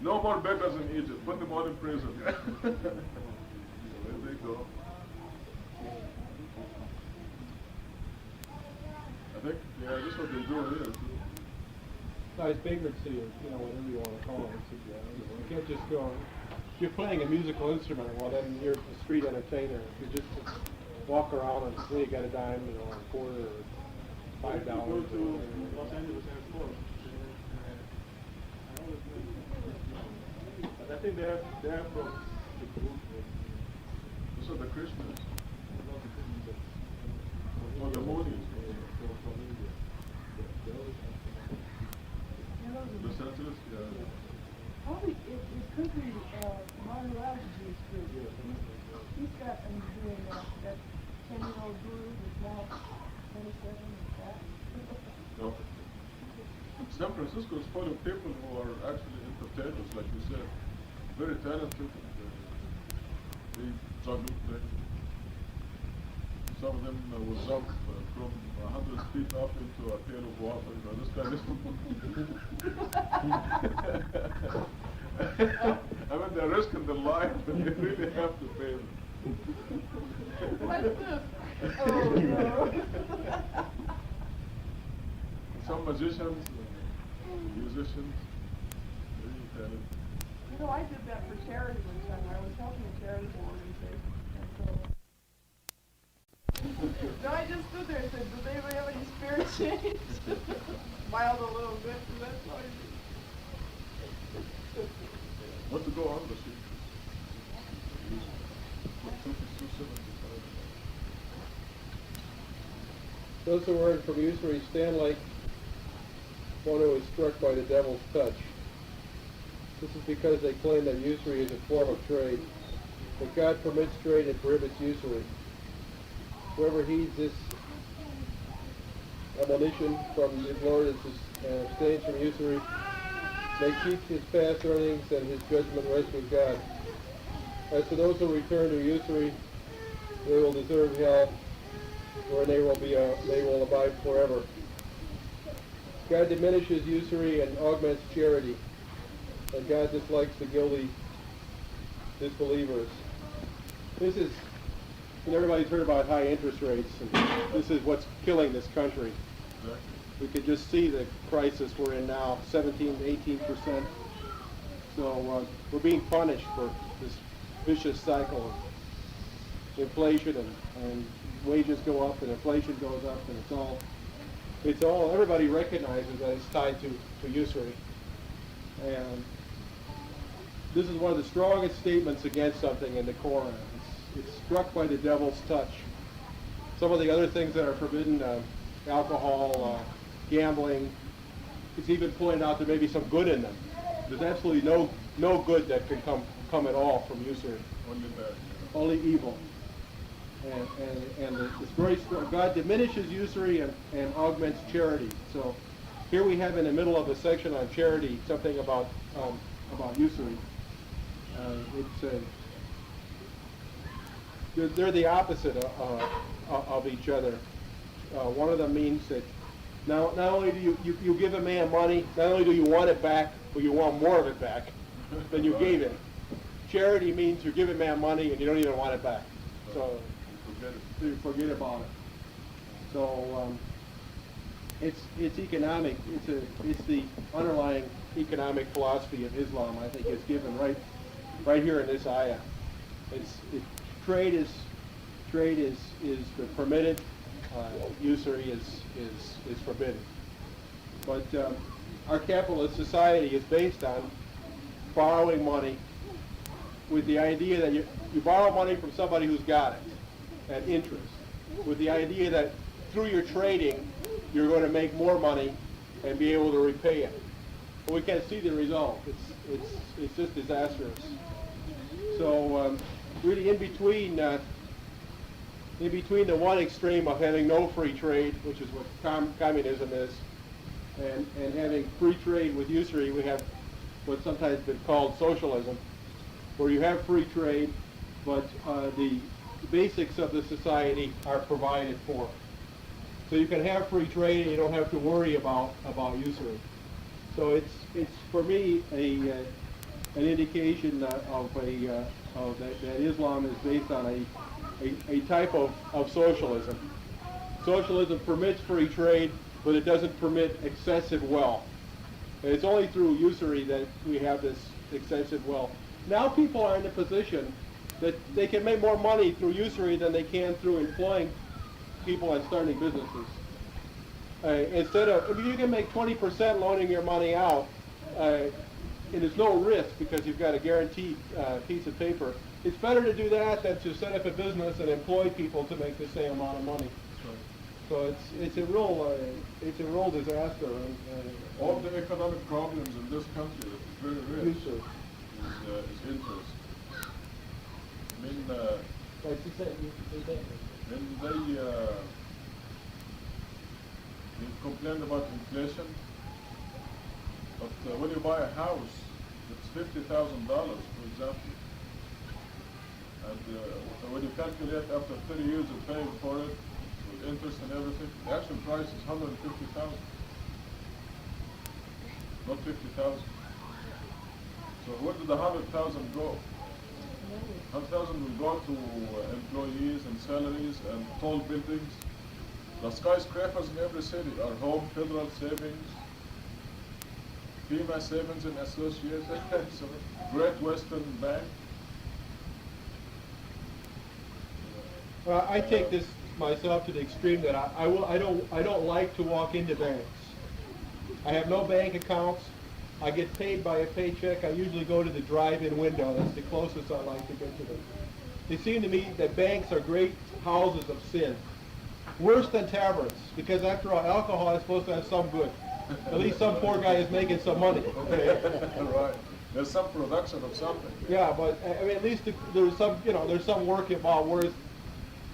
no more beggars in Egypt. Put them all in prison. There they go. I think, yeah, this is what they do here too. No, it's vagrancy, or whatever you want to call it. You can't just go. If you're playing a musical instrument, well, then you're a street entertainer. You just walk around and say you got a dime, or a quarter, or $5. Go to Los Angeles and explore. But I think they're from the group. Those are the Christians. Or the Moonies. Los Angeles, yeah. Probably it could be Maharaj Ji's group. He's got doing that 10-year-old guru who's now 27 and that. No. San Francisco is full of people who are actually entertainers, like you said. Very talented. They juggle things. Some of them will jump from 100 feet up into a pail of water. This kind of I mean, they're risking their life, but they really have to pay them. What's this? Oh, no. Some magicians, musicians, really talented. I did that for charity one time. I was helping a charitable organization. No, I just stood there and said, does anybody have any spirit change? Smiled a little bit, and that's all I did. What to go on the sheet? Those who earn from usury stand like one who is struck by the devil's touch. This is because they claim that usury is a form of trade. But God permits trade and prohibits usury. Whoever heeds this admonition from his Lord is to abstain from usury, may keep his past earnings and his judgment rest with God. As for those who return to usury, they will deserve hell, where they will abide forever. God diminishes usury and augments charity, and God dislikes the guilty disbelievers. This is, and everybody's heard about high interest rates, and this is what's killing this country. We could just see the crisis we're in now, 17 to 18%. So we're being punished for this vicious cycle of inflation, and wages go up and inflation goes up, and it's all everybody recognizes that it's tied to usury. And this is one of the strongest statements against something in the Quran. It's struck by the devil's touch. Some of the other things that are forbidden, alcohol, gambling, it's even pointed out there may be some good in them. There's absolutely no good that can come at all from usury. Only bad. Only evil. And it's very strong. God diminishes usury and augments charity. So here we have in the middle of a section on charity something about usury. They're the opposite of each other. One of them means that not only do you give a man money, not only do you want it back, but you want more of it back than you gave him. Charity means you give a man money and you don't even want it back. So you forget about it. So it's economic. It's the underlying economic philosophy of Islam. I think it's given right here in this ayah. Trade is permitted. Usury is forbidden. But our capitalist society is based on borrowing money with the idea that you borrow money from somebody who's got it at interest, with the idea that through your trading you're going to make more money and be able to repay it. But we can't see the result. It's just disastrous. So really in between the one extreme of having no free trade, which is what communism is, and having free trade with usury, we have what's sometimes been called socialism, where you have free trade, but the basics of the society are provided for. So you can have free trade and you don't have to worry about usury. So it's for me an indication that Islam is based on a type of socialism. Socialism permits free trade, but it doesn't permit excessive wealth. And it's only through usury that we have this excessive wealth. Now people are in a position that they can make more money through usury than they can through employing people and starting businesses. Instead of, if you can make 20% loaning your money out, and there's no risk because you've got a guaranteed piece of paper, it's better to do that than to set up a business and employ people to make the same amount of money. So it's a real disaster. All the economic problems in this country that is very rich is interest. I mean, they complain about inflation, but when you buy a house, it's $50,000, for example. And when you calculate after 30 years of paying for it, with interest and everything, the actual price is $150,000, not $50,000. So where did the $100,000 go? $100,000 will go to employees and salaries and tall buildings. The skyscrapers in every city are Home Federal Savings, FEMA Savings and Associates, Great Western Bank. I take this myself to the extreme that I don't like to walk into banks. I have no bank accounts. I get paid by a paycheck. I usually go to the drive-in window. That's the closest I like to get to them. It seems to me that banks are great houses of sin. Worse than taverns, because after all, alcohol is supposed to have some good. At least some poor guy is making some money. Okay. Right. There's some production of something. Yeah, but I mean, at least there's some work involved. Whereas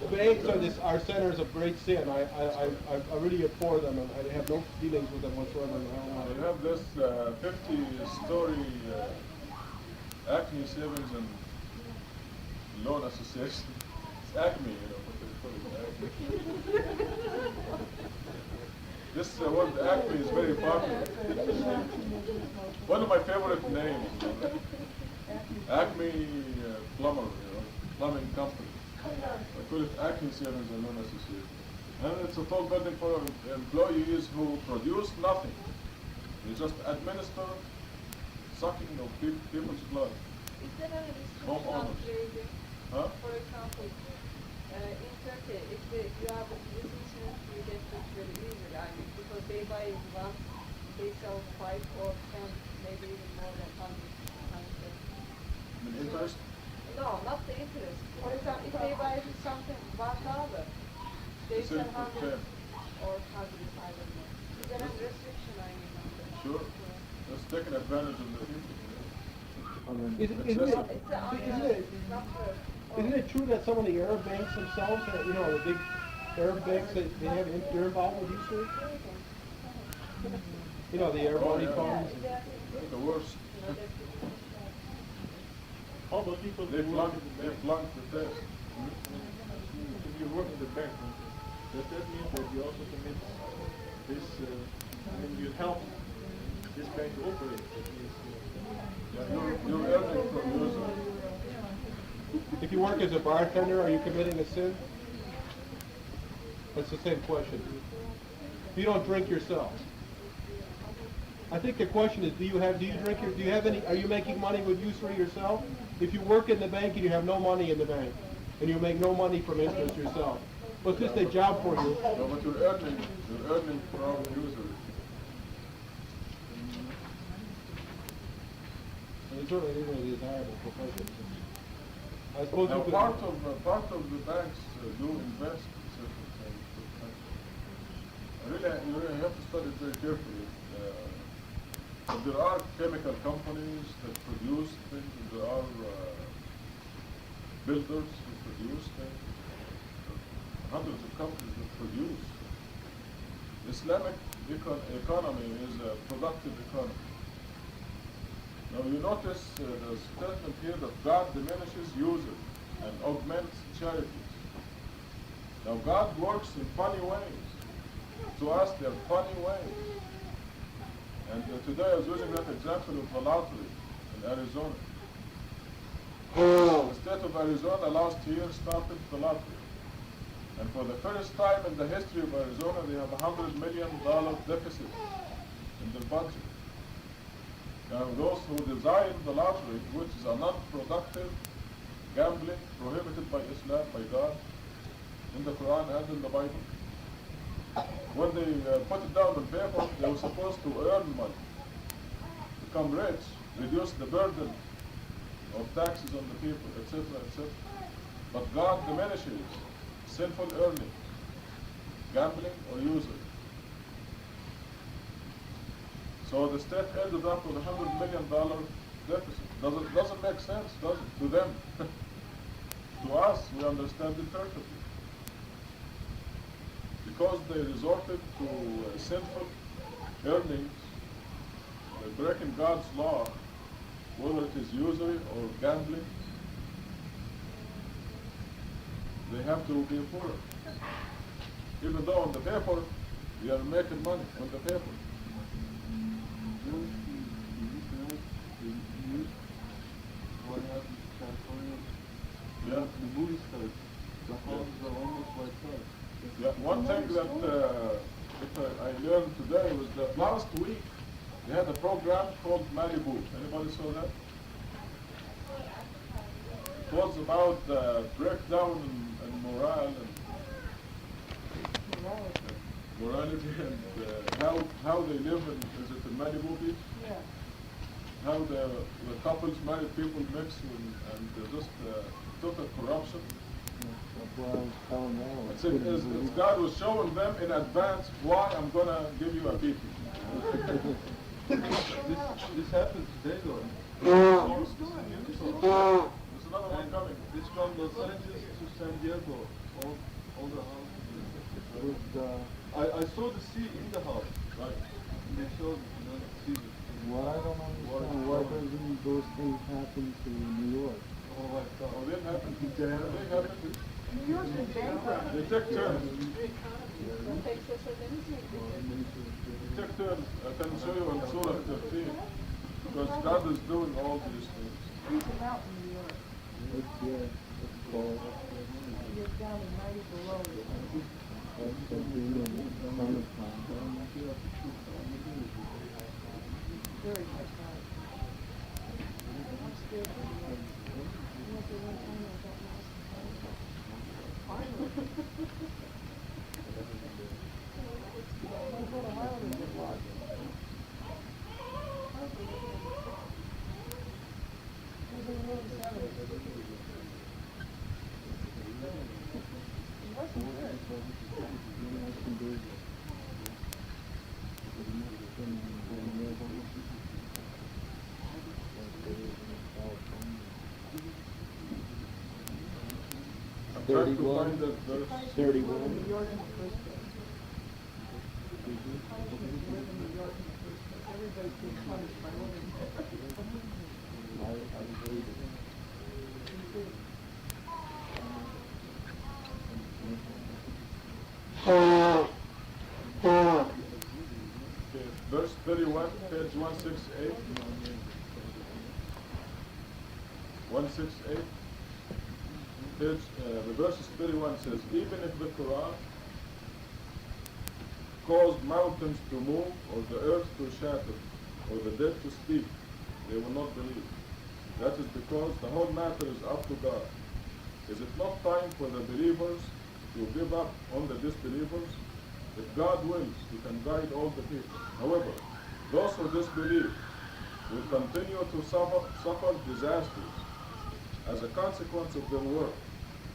banks are centers of great sin. I really abhor them, and I have no dealings with them whatsoever. I have this 50-story Acme Savings and Loan Association. It's Acme, what they call it, Acme. This one, Acme, is very popular. One of my favorite names, Acme Plumber, plumbing company. I call it Acme Savings and Loan Association. And it's a tall building for employees who produce nothing. They just administer sucking of people's blood. Is there any restriction on Homeowners. trading? Huh? For example, in Turkey, if you have a business, you get it very easily. I mean, because they buy one, they sell 5 or 10, maybe even more than 100 times. The interest? No, not the interest. For example, if they buy something $1, they It's sell in for 100 10. or 100, I don't know. Is there any restriction, I mean, on that? Sure. That's taking advantage of the people. Isn't it true that some of the Arab banks themselves, the big Arab banks, they're involved with usury? The Arab money funds. They're the worst. All the people They who work flunked the test. if you work in the bank, does that mean that you also commit this, you help this bank to operate? That means, You're earning from usury. If you work as a bartender, are you committing a sin? That's the same question. You don't drink yourself. I think the question is, do you have any, are you making money with usury yourself? If you work in the bank and you have no money in the bank, and you make no money from interest yourself, what's this a job for you? No, but you're earning from usury. It's certainly isn't a desirable profession. I suppose Now, you could, part of the banks do invest in certain things. You really have to study it very carefully. But there are chemical companies that produce things, and there are builders who produce things. Hundreds of companies that produce. Islamic economy is a productive economy. Now you notice the statement here that God diminishes users and augments charities. Now God works in funny ways. To us, they're funny ways. And today I was using that example of the lottery in Arizona. The state of Arizona last year started the lottery. And for the first time in the history of Arizona, they have $100 million deficit in their budget. Now those who designed the lottery, which is a non-productive gambling prohibited by Islam, by God, in the Quran and in the Bible, when they put it down on paper, they were supposed to earn money, become rich, reduce the burden of taxes on the people, etc., etc. But God diminishes sinful earning, gambling or usury. So the state ended up with $100 million deficit. Doesn't make sense, does it? To them. To us, we understand it perfectly. Because they resorted to sinful earnings, breaking God's law, whether it is usury or gambling, they have to be poor. Even though on the paper, we are making money on the paper. Yeah. The movie stars, the houses are almost wiped out. Yeah, one thing that I learned today was that last week they had a program called Malibu. Anybody saw that? It was about breakdown in morale and morality and how they live in, is it in Malibu Beach? Yeah. How the couples, married people mix and just total corruption. It's God was showing them in advance why I'm going to give you a beating. This happened today though. There's another one coming. It's from Los Angeles to San Diego. all the house. I saw the sea in the house. Right. And they showed the sea. What I don't understand, why doesn't those things happen to New York? Oh my God. Oh, they happen. They happen. New York's been bankrupt. They take turns. So Texas has anything to do. They take turns. I can show you in Sura 13. Because God is doing all these things. There's a mountain in New York. It's cold. You get down to 90 below. That's something in the summertime. Very much not. I'm scared of New York. You went there one time and I got lost in time. Finally. I go to Highland and get lost. It was in the middle of the 70s. It wasn't good. I'm trying to find that verse. 31. New York in the first place. Punishment to live in New York in the first place. Everybody's being punished by living there. I believe it. Okay, verse 31, page 168. 168. Page, the verse 31 says, even if the Quran caused mountains to move, or the earth to shatter, or the dead to speak, they will not believe. That is because the whole matter is up to God. Is it not time for the believers to give up on the disbelievers? If God wills, He can guide all the people. However, those who disbelieve will continue to suffer disasters as a consequence of their work,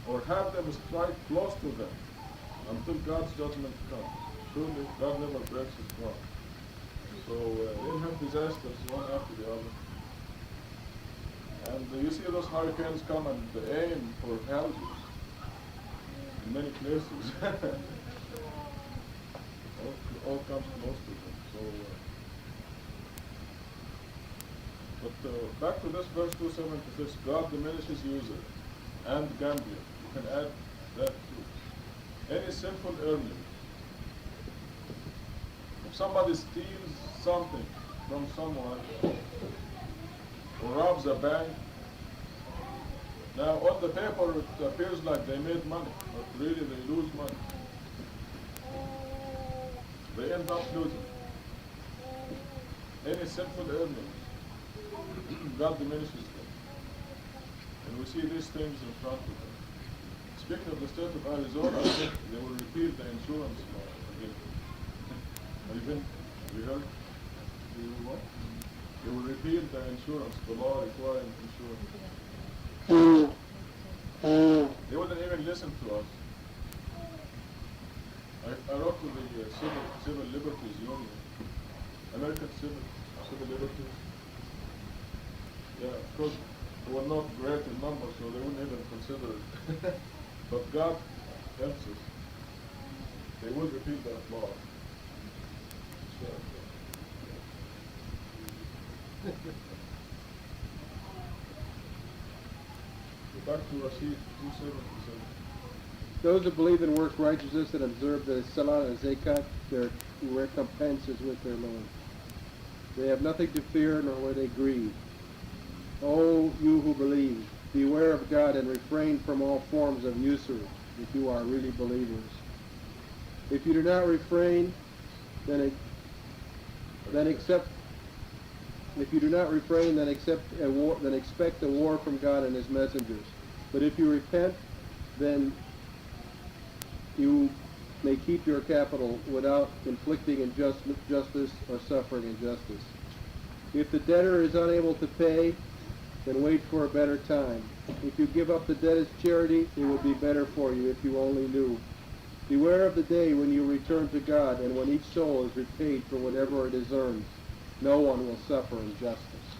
or have them strike close to them until God's judgment comes. Surely God never breaks His promise. So they'll have disasters one after the other. And you see those hurricanes come and they aim for houses in many places. all comes close to them. So, but back to this verse 276, God diminishes user and gambler. You can add that too. Any sinful earning. If somebody steals something from someone or robs a bank, now on the paper it appears like they made money, but really they lose money. They end up losing. Any sinful earnings, God diminishes them. And we see these things in front of them. Speaking of the state of Arizona, I think they will repeal the insurance law again. Have you heard? They will what? They will repeal the insurance, the law requiring insurance. They wouldn't even listen to us. I wrote to the Civil Liberties Union, American Civil Liberties. Yeah, because we were not great in numbers, so they wouldn't even consider it. But God helps us. They will repeal that law. Back to Rashid 277. Those who believe in works righteousness and observe the Salah and Zakat, their recompense is with their Lord. They have nothing to fear, nor will they grieve. O you who believe, beware of God and refrain from all forms of usury, if you are really believers. If you do not refrain, then expect a war from God and His messengers. But if you repent, then you may keep your capital without inflicting injustice or suffering injustice. If the debtor is unable to pay, then wait for a better time. If you give up the debt as charity, it would be better for you if you only knew. Beware of the day when you return to God and when each soul is repaid for whatever it has earned. No one will suffer injustice.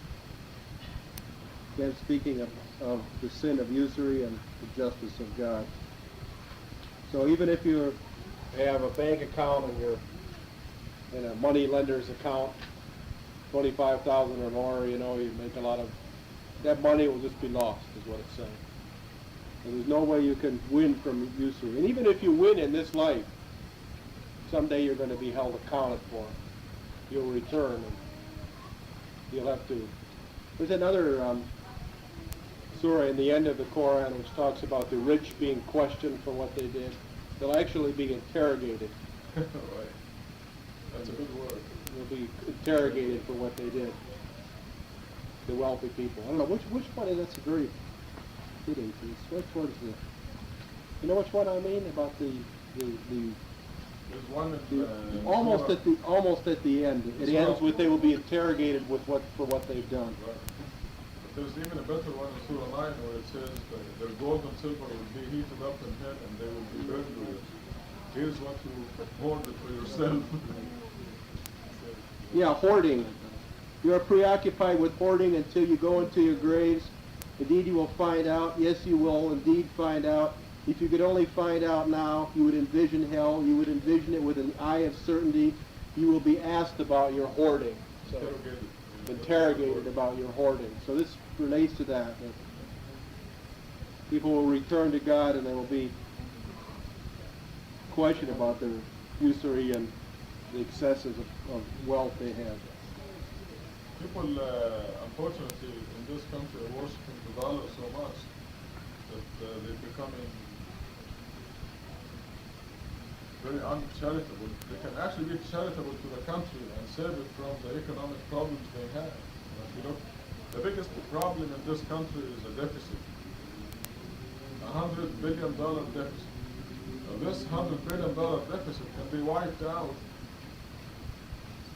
Again, speaking of the sin of usury and the justice of God. So even if you have a bank account and you're in a money lender's account, 25,000 or more, you know, you make a lot of, that money will just be lost, is what it's saying. And there's no way you can win from usury. And even if you win in this life, someday you're going to be held accounted for. You'll return, and you'll have to. There's another surah in the end of the Quran which talks about the rich being questioned for what they did. They'll actually be interrogated. Right. That's a good word. They'll be interrogated for what they did. The wealthy people. I don't know which one is. That's a very fitting piece. Which one is the? You know which one I mean about the There's one in almost at the end. It ends with they will be interrogated with for what they've done. Right. But there's even a better one in Surah 9 where it says their gold and silver will be heated up in hell and they will be burned with it. Here's what you hoarded for yourself. Yeah, hoarding. You are preoccupied with hoarding until you go into your graves. Indeed, you will find out. Yes, you will indeed find out. If you could only find out now, you would envision hell. You would envision it with an eye of certainty. You will be asked about your hoarding. So, interrogated about your hoarding. So this relates to that. That people will return to God and they will be questioned about their usury and the excesses of wealth they have. People, unfortunately, in this country are worshiping the dollar so much that they're becoming very uncharitable. They can actually be charitable to the country and save it from the economic problems they have. If you look, the biggest problem in this country is a deficit. $100 billion deficit. Now this $100 billion deficit can be wiped out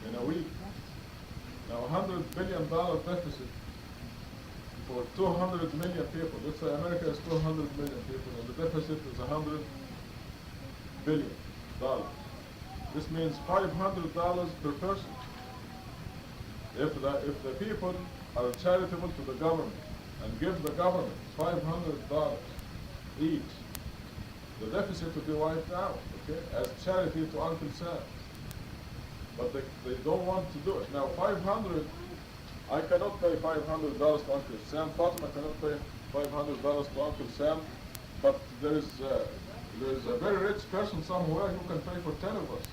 in a week. Now $100 billion deficit for 200 million people. Let's say America has 200 million people and the deficit is $100 billion. This means $500 per person. If the people are charitable to the government and give the government $500 each, the deficit will be wiped out, okay, as charity to Uncle Sam. But they don't want to do it. Now 500, I cannot pay $500 to Uncle Sam. Fatima cannot pay $500 to Uncle Sam. But there's a very rich person somewhere who can pay for 10 of us,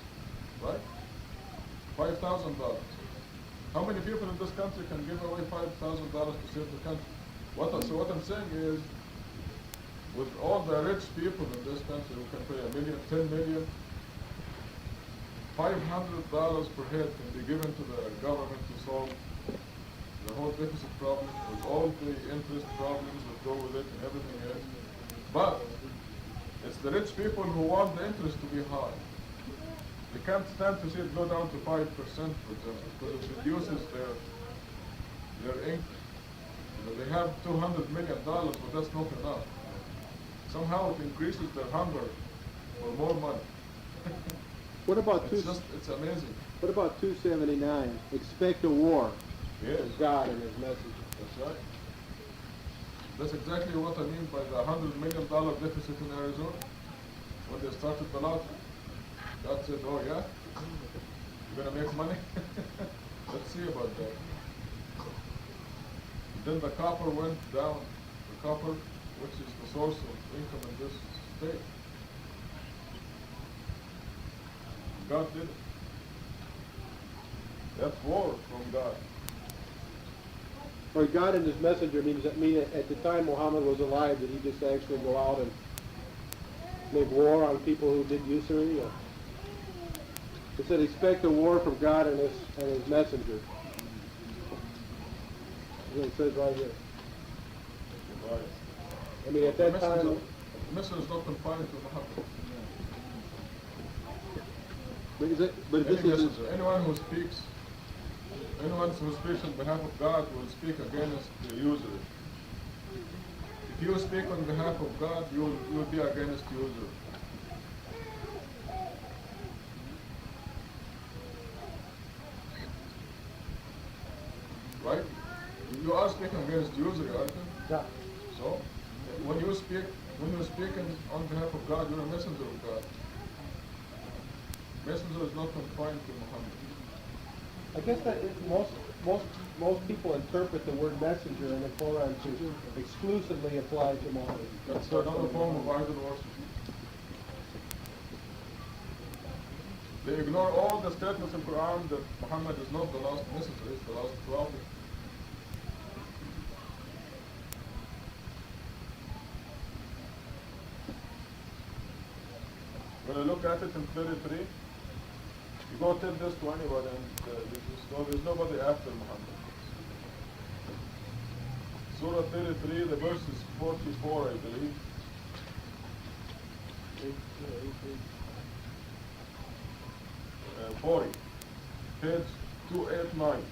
right? $5,000. How many people in this country can give away $5,000 to save the country? So what I'm saying is, with all the rich people in this country who can pay $1 million, 10 million, $500 per head can be given to the government to solve the whole deficit problem with all the interest problems that go with it and everything else. But it's the rich people who want the interest to be high. They can't stand to see it go down to 5%, for example, because it reduces their income. They have $200 million, but that's not enough. Somehow it increases their hunger for more money. What about it's amazing. What about 279? Expect a war. Yes. From God and His message. That's right. That's exactly what I mean by the $100 million deficit in Arizona. When they started the lottery, God said, "Oh yeah, you're gonna make money. Let's see about that." Then the copper went down. The copper, which is the source of income in this state. God did it. That's war from God. Or God and His messenger means that at the time Muhammad was alive, did he just actually go out and make war on people who did usury? Or? It said expect a war from God and His messenger. That's what it says right here. Right. I mean, at that time, the message is not confined to Muhammad. but this is Anyone who speaks on behalf of God will speak against the usury. If you speak on behalf of God, you will be against usury. Right? You are speaking against usury, aren't you? yeah. So, when you speak When you're speaking on behalf of God, you're a messenger of God. Messenger is not confined to Muhammad. I guess that most people interpret the word messenger in the Quran to exclusively apply to Muhammad. That's another form of idol worship. They ignore all the statements in Quran that Muhammad is not the last messenger, he's the last prophet. When you look at it in 33, you go tell this to anybody and there's nobody after Muhammad. Surah 33, the verse is 44, I believe. 40, page 289.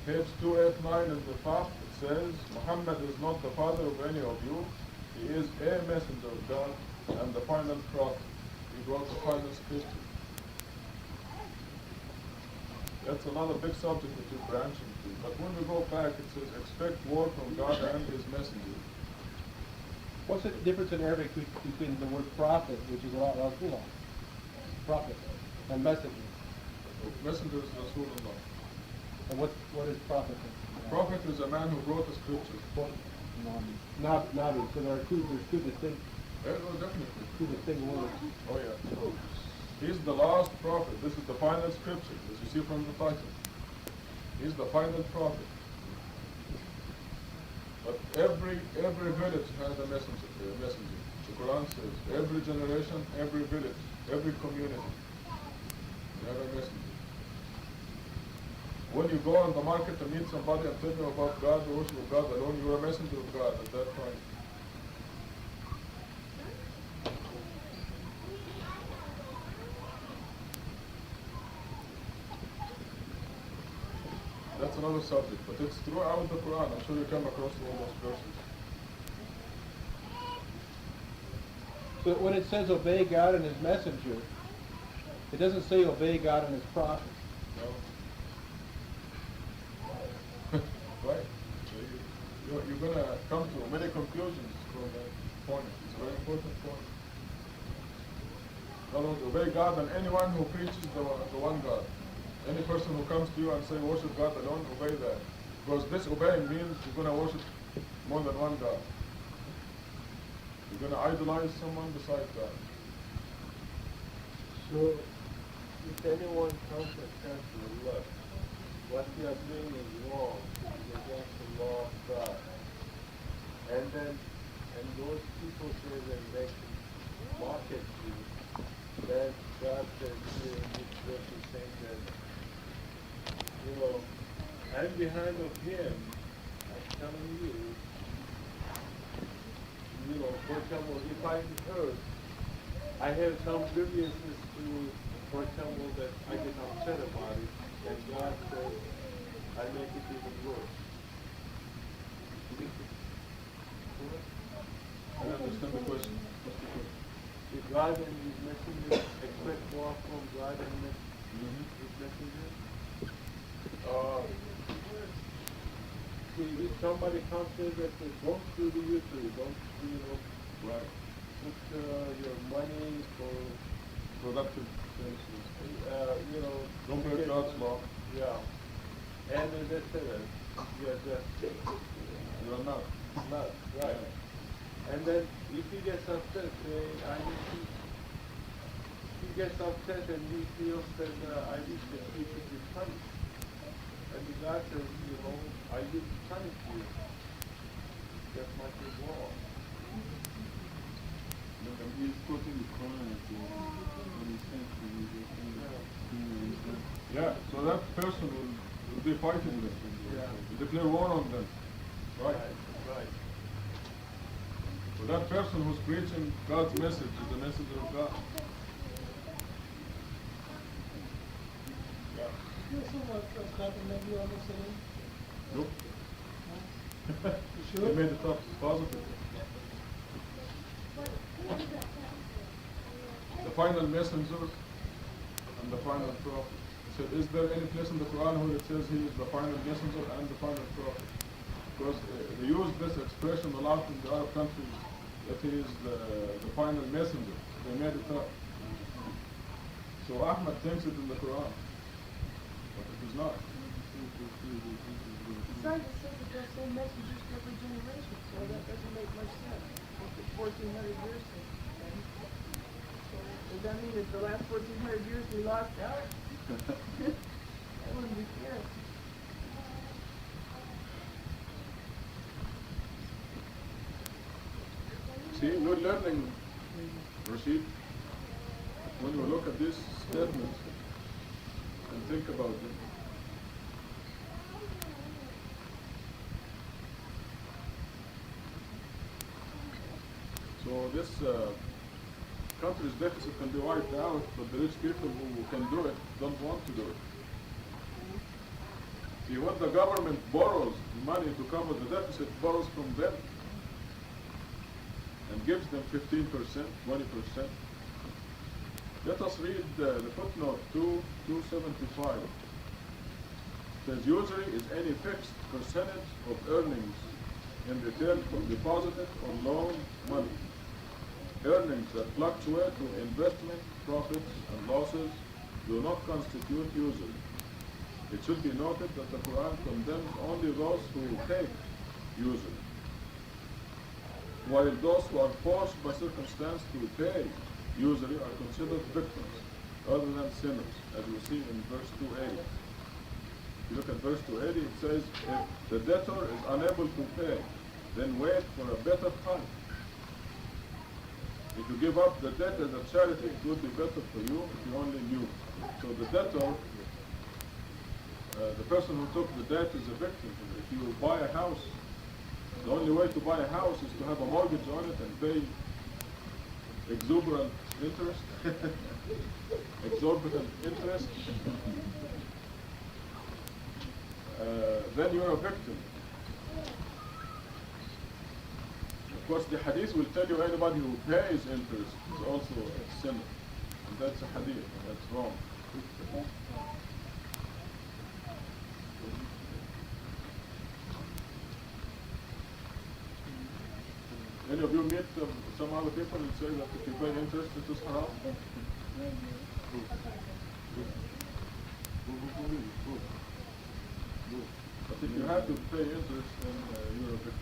Page 289 in the top, it says, Muhammad is not the father of any of you. He is a messenger of God and the final prophet. He brought the final scripture. That's another big subject that you're branching to. But when we go back, it says, expect word from God and his messenger. What's the difference in Arabic between the word prophet, which is Rasulullah, prophet, and messenger? Messenger is Rasulullah. And what is prophet? Prophet is a man who wrote the scripture. Nabi. So there's two distinct Definitely. words. Oh yeah. He's the last prophet. This is the final scripture, as you see from the title. He's the final prophet. But every village has a messenger. The Quran says every generation, every village, every community, you have a messenger. When you go on the market to meet somebody and tell them about God, the worship of God alone, you're a messenger of God at that point. That's another subject, but it's throughout the Quran. I'm sure you come across all those verses. So when it says obey God and his messenger, it doesn't say obey God and his prophet. No? Right? So you're going to come to many conclusions from that point. It's a very important point. Not only obey God and anyone who preaches the one God. Any person who comes to you and say worship God alone, obey that. Because this obeying means you're going to worship more than one God. You're going to idolize someone besides God. So, if anyone comes and tells you, look, what you are doing is wrong, it's against the law of God, and those people say that they can mock at you, then God says here in this verse is saying that, you know, I'm behind of him, I'm telling you, for example, if I heard, I have some grievances to, for example, that I get upset about it, and God says, I make it even worse. I don't understand the question. If God and his messenger expect more from God and his messenger? If somebody comes in that says, don't do the usury, don't, Right. put your money for, Productive services. to Don't break get God's money. law. Yeah. And they said that you're just You're not. not, right. And then if he gets upset, he gets upset and he feels that I wish that he should be punished. And the God says, I will punish you. Just like his law. He's quoting the Quran when he says to you, Yeah, so that person will be fighting them. Yeah. Will declare war on them. Right? Right. So that person who's preaching God's message is the messenger of God. Yeah. Nope. They made it up positive. The final messenger and the final prophet. So is there any place in the Quran where it says he is the final messenger and the final prophet? Because they use this expression a lot in the Arab countries, that he is the final messenger. They made it up. So Ahmad thinks it in the Quran, but it is not. Besides, it says that they'll send messengers to every generation, so that doesn't make much sense. If it's 1,400 years since then. So does that mean that the last 1,400 years we lost out? That wouldn't be fair. See, we're learning, Rashid, when we look at these statements and think about them. So this country's deficit can be wiped out, but the rich people who can do it don't want to do it. See, when the government borrows money to cover the deficit, borrows from them and gives them 15%, 20%. Let us read the footnote 275. It says, usury is any fixed percentage of earnings in return for deposited or loaned money. Earnings that fluctuate with investment, profits, and losses do not constitute usury. It should be noted that the Quran condemns only those who take usury, while those who are forced by circumstance to pay usury are considered victims rather than sinners, as we see in verse 280. If you look at verse 280, it says, if the debtor is unable to pay, then wait for a better time. If you give up the debt as a charity, it would be better for you if you only knew. So the debtor, the person who took the debt is a victim. If you buy a house, the only way to buy a house is to have a mortgage on it and pay exorbitant interest. Exorbitant interest. Then you're a victim. Of course, the hadith will tell you anybody who pays interest is also a sinner. And that's a hadith, that's wrong. Any of you meet some other people and say that if you pay interest, it is haram? But if you have to pay interest, then you're a victim.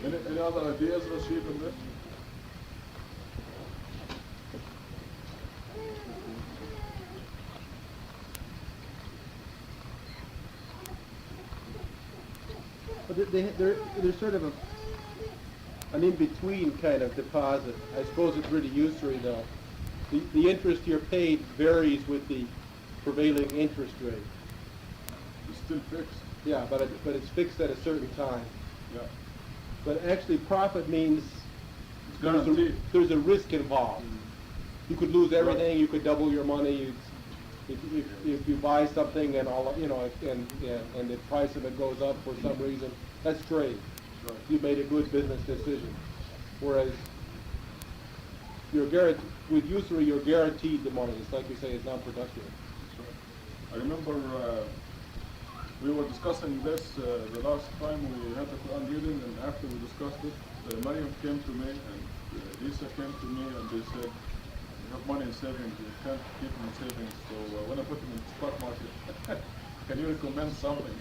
Any other ideas, Rashid, on this? But there's sort of an in-between kind of deposit. I suppose it's really usury, though. The interest you're paid varies with the prevailing interest rate. It's still fixed. Yeah, but it's fixed at a certain time. Yeah. But actually, profit means It's guaranteed. there's a risk involved. You could lose everything. You could double your money. If you buy something and all, and the price of it goes up for some reason, that's trade. Right. You made a good business decision. Whereas with usury, you're guaranteed the money. It's like you say, it's non-productive. That's right. I remember we were discussing this the last time we had the Quran reading, and after we discussed it, Mariam came to me and Lisa came to me and they said, you have money in savings, you can't keep them in savings, so when I put them in the stock market, can you recommend something?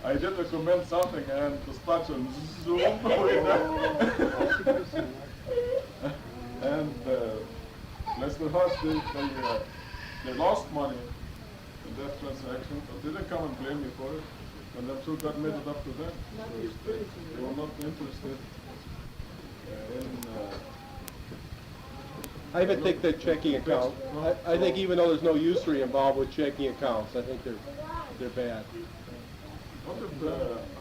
I did recommend something and the stocks went zoom away there. And bless their hearts, they lost money in that transaction, but they didn't come and blame me for it. And I'm sure God made it up to them. So they were not interested I even think that checking accounts, I think even though there's no usury involved with checking accounts, I think they're bad.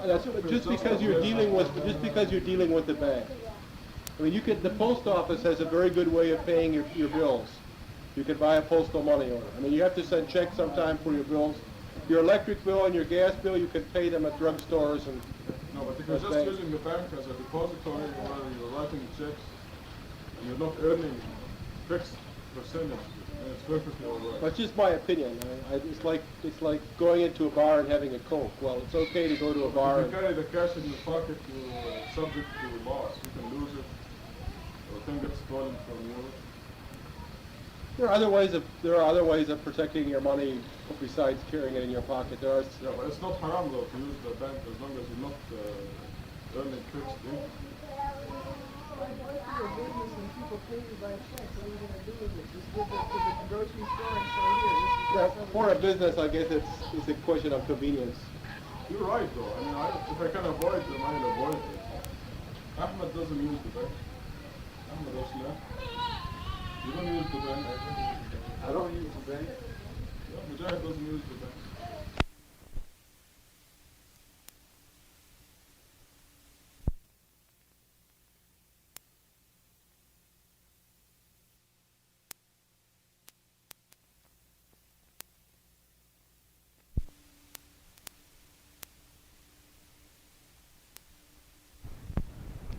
That's just because you're dealing with the bank. I mean, the post office has a very good way of paying your bills. You can buy a postal money order. I mean, you have to send checks sometime for your bills. Your electric bill and your gas bill, you can pay them at drugstores and No, but if you're But just using the bank as a depository where you're writing checks and you're not earning fixed percentage, then it's perfectly all right. That's just my opinion. It's like going into a bar and having a Coke. Well, it's okay to go to a bar. If you carry the cash in your pocket, you're subject to loss. You can lose it, or thing gets stolen from you. There are other ways of protecting your money besides carrying it in your pocket. Yeah, but it's not haram though to use the bank as long as you're not earning fixed income. What if you're a business and people pay you by check? What are you gonna do with it? Just give it to the grocery store and say, here, this is Yeah, something. for a business, I guess it's a question of convenience. You're right though. I mean, if I can avoid them, I'll avoid it. Ahmed doesn't use the bank. Ahmed Aslan. You don't use the bank. I don't use the bank. Yeah, Mujahid doesn't use the bank.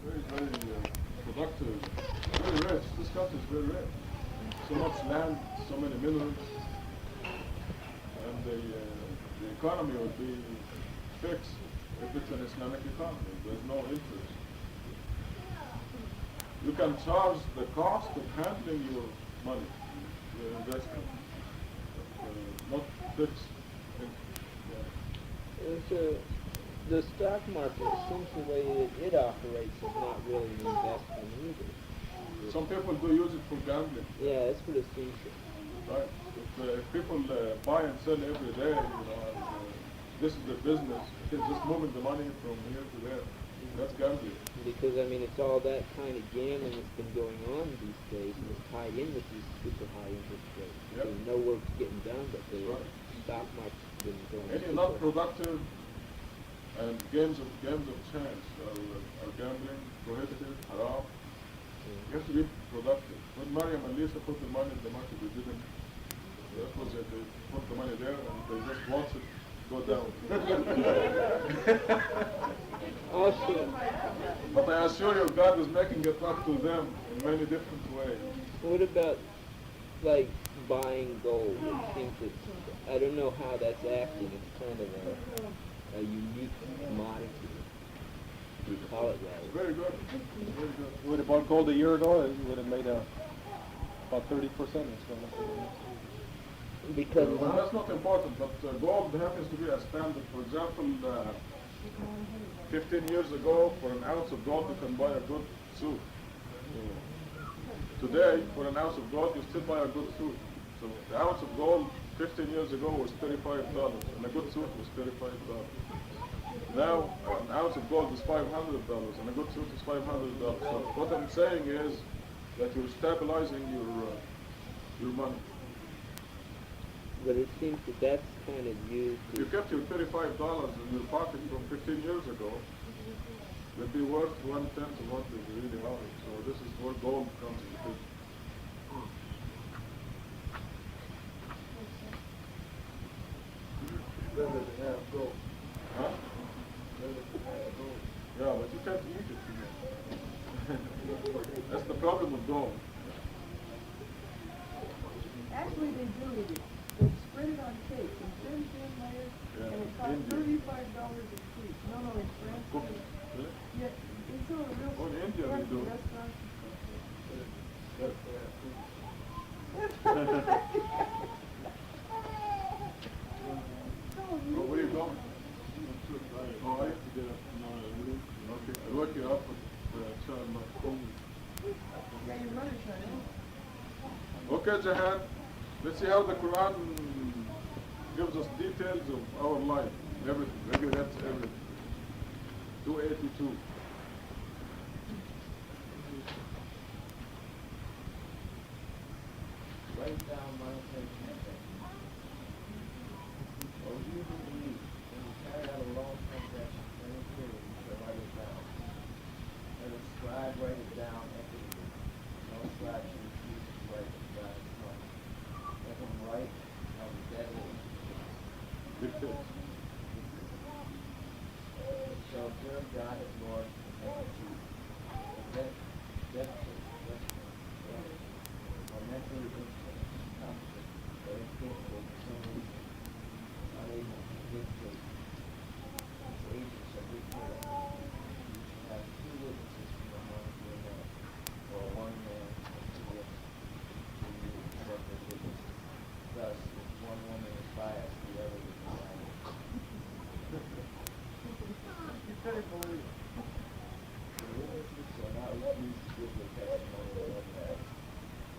Very productive, very rich. This country is very rich. So much land, so many minerals, and the economy would be fixed if it's an Islamic economy. There's no interest. You can charge the cost of handling your money, your investment, not fixed. So the stock market, it seems the way it operates is not really an investment either. Some people do use it for gambling. Yeah, that's what it seems to. Right. If people buy and sell every day, and, this is their business. They're just moving the money from here to there. That's gambling. Because, I mean, it's all that kind of gambling that's been going on these days, and it's tied in with these super high interest rates. Yep. So no work's getting done, but the Right. stock market's been going Any super. not productive and games of chance are gambling, prohibited, haram. You have to be productive. When Mariam and Lisa put the money in the market, they didn't. That was it. They put the money there and they just watch it go down. Also, But I assure you, God is making it up to them in many different ways. what about, like, buying gold? It seems it's, I don't know how that's acting. It's kind of a unique commodity. We call it that. Very good. Very good. Would have bought gold a year ago, it would have made about 30%. Because Well, that's not important, but gold happens to be a standard. For example, 15 years ago, for an ounce of gold, you can buy a good suit. Today, for an ounce of gold, you still buy a good suit. So the ounce of gold 15 years ago was $35, and a good suit was $35. Now, an ounce of gold is $500, and a good suit is $500. So what I'm saying is that you're stabilizing your money. But it seems that that's kind of used. If you kept your $35 in your pocket from 15 years ago, it'd be worth 1/10 of what they really are. So this is where gold comes into picture. Better than have gold. Huh? Better than have gold. Yeah, but you can't eat it. You know. That's the problem with gold. Actually, they do eat it. They spread it on cake in thin layers, Yeah, and it costs India. $35 a piece. No, in France. Cooked. too. Really? Yeah, it's a real Oh, in India they fancy do it. restaurant. That's what I think. Oh, where you going? Oh, I have to get up tomorrow. Okay, I'll wake you up with child my phone. Yeah, your mother's right. Okay, Jahan, let's see how the Quran gives us details of our life, everything, regulates everything. 282. Write down my intention. Or you believe when you carry out a long transaction for any period, you shall write it down. Let a scribe write it down equitably. No scribe should refuse to write the scribe's money. Let him write how the debtor is. Dictates. Shall observe God is Lord and never cheat. That or mentally incompetent or incapable for some reason, unable to dictate its agents shall dictate it. You shall have two witnesses from among your men, or one man and two women, who you accept as witnesses. Thus, if one woman is biased, the other will be biased. You better believe it. The witnesses shall not refuse to give their testimony of that.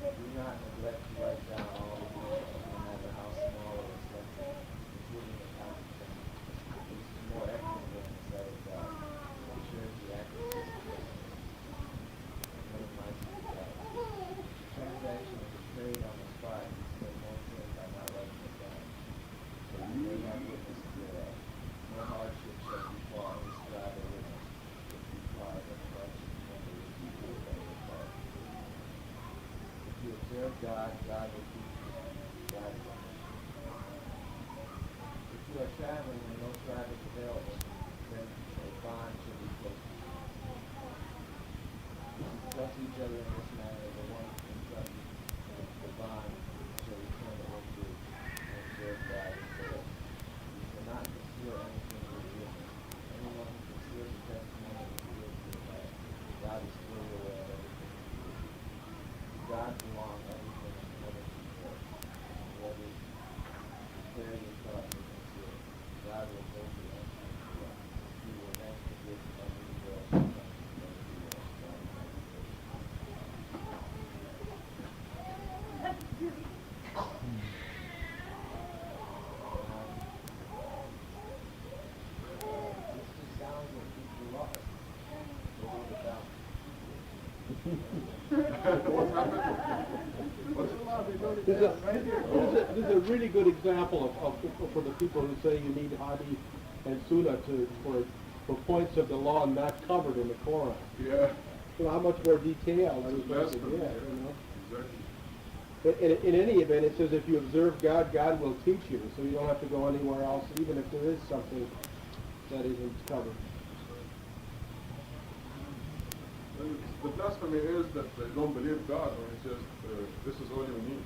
Do not neglect to write down all the witnesses, no matter how small or extensive, including the consequences. This is more equitable in the sight of God. It ensures the accuracy of justice and minimizes the doubt. The transaction is trade on the spot. You commit no sin by not writing it down. So you may have witnesses thereof. No hardship shall befall any scribe or witness. If you apply, then the hardship never will be good by your part. If you observe God, God will teach you. God is omniscient. If you are traveling and no tribe is available, then a bond should be placed. If you trust each other in this manner, the one entrusted the bond shall return the whole truth and observe God and say, you shall not conceal anything with witness. Anyone who conceals the testimony will be guilty of that. God is fully aware of everything you do. To God belong everything in heaven and earth. Whoever declares his thoughts and conceal it, God will hold you answer to us. He will then forgive every world and every world. God is omnipotent. This just sounds like people lost. What about? What's happened? What's This is a really good example of for the people who say you need Hadi and Sura for points of the law not covered in the Quran. Yeah, So how much more detail are we supposed to Blasphemy. get, you know? exactly. In any event, it says if you observe God, God will teach you, so you don't have to go anywhere else, even if there is something that isn't covered. The blasphemy is that they don't believe God when He says, this is all you need.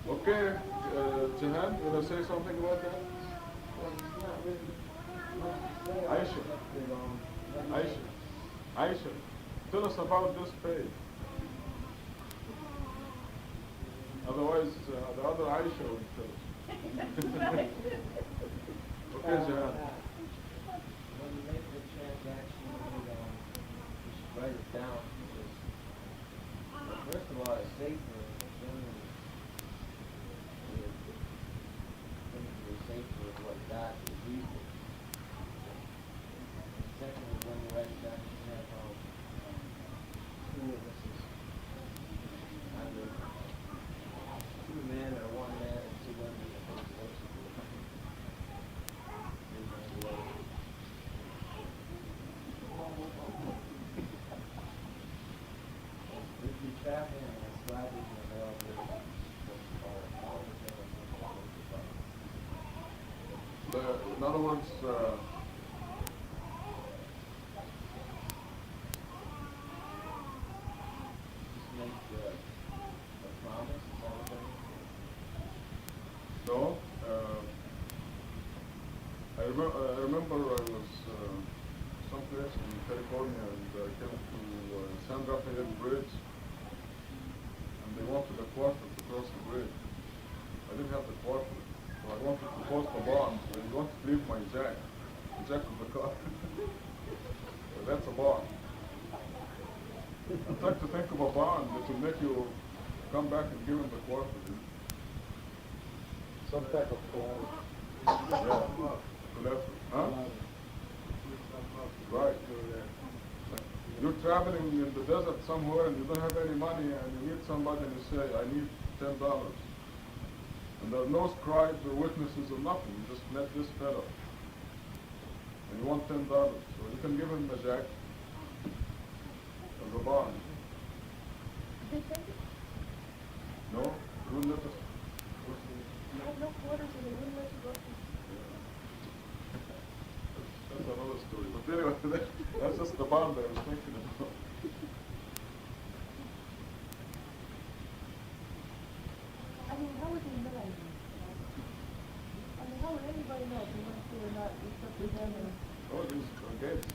Okay, Jihan, you want to say something about that? Well, it's not really much to say. Aisha. Aisha, Aisha, tell us about this page. Otherwise, the other Aisha will tell us. Okay, Jihan. When you make the transaction, you should write it down because, well, first of all, it's safer. Generally, it's safer with what God agrees with. And secondly, when you write it down, you should have two witnesses. Either two men or one man and two women if they're supposed to do it. If you traveling and a slide isn't available, all the things In other words, just make a promise, is that what that means? no, I remember I was someplace in California and I came to San Rafael Bridge and they wanted a quarter to cross the bridge. I didn't have the quarter, so I wanted to post a bond. So I wanted to leave my jack, the jack of the car. So that's a bond. I'd like to think of a bond that will make you come back and give him the quarter. Some type of collateral. Yeah. Huh? Right. You're traveling in the desert somewhere and you don't have any money and you meet somebody and you say, I need $10. And there are no scribes or witnesses or nothing. You just met this fellow. And you want $10. So you can give him a jack as a bond. No? You wouldn't let us. You have no quarters and they wouldn't let you go. bond I was thinking about. I mean, how would they know? I mean, how would anybody know if they went through or not, except for them and, Oh, these gates.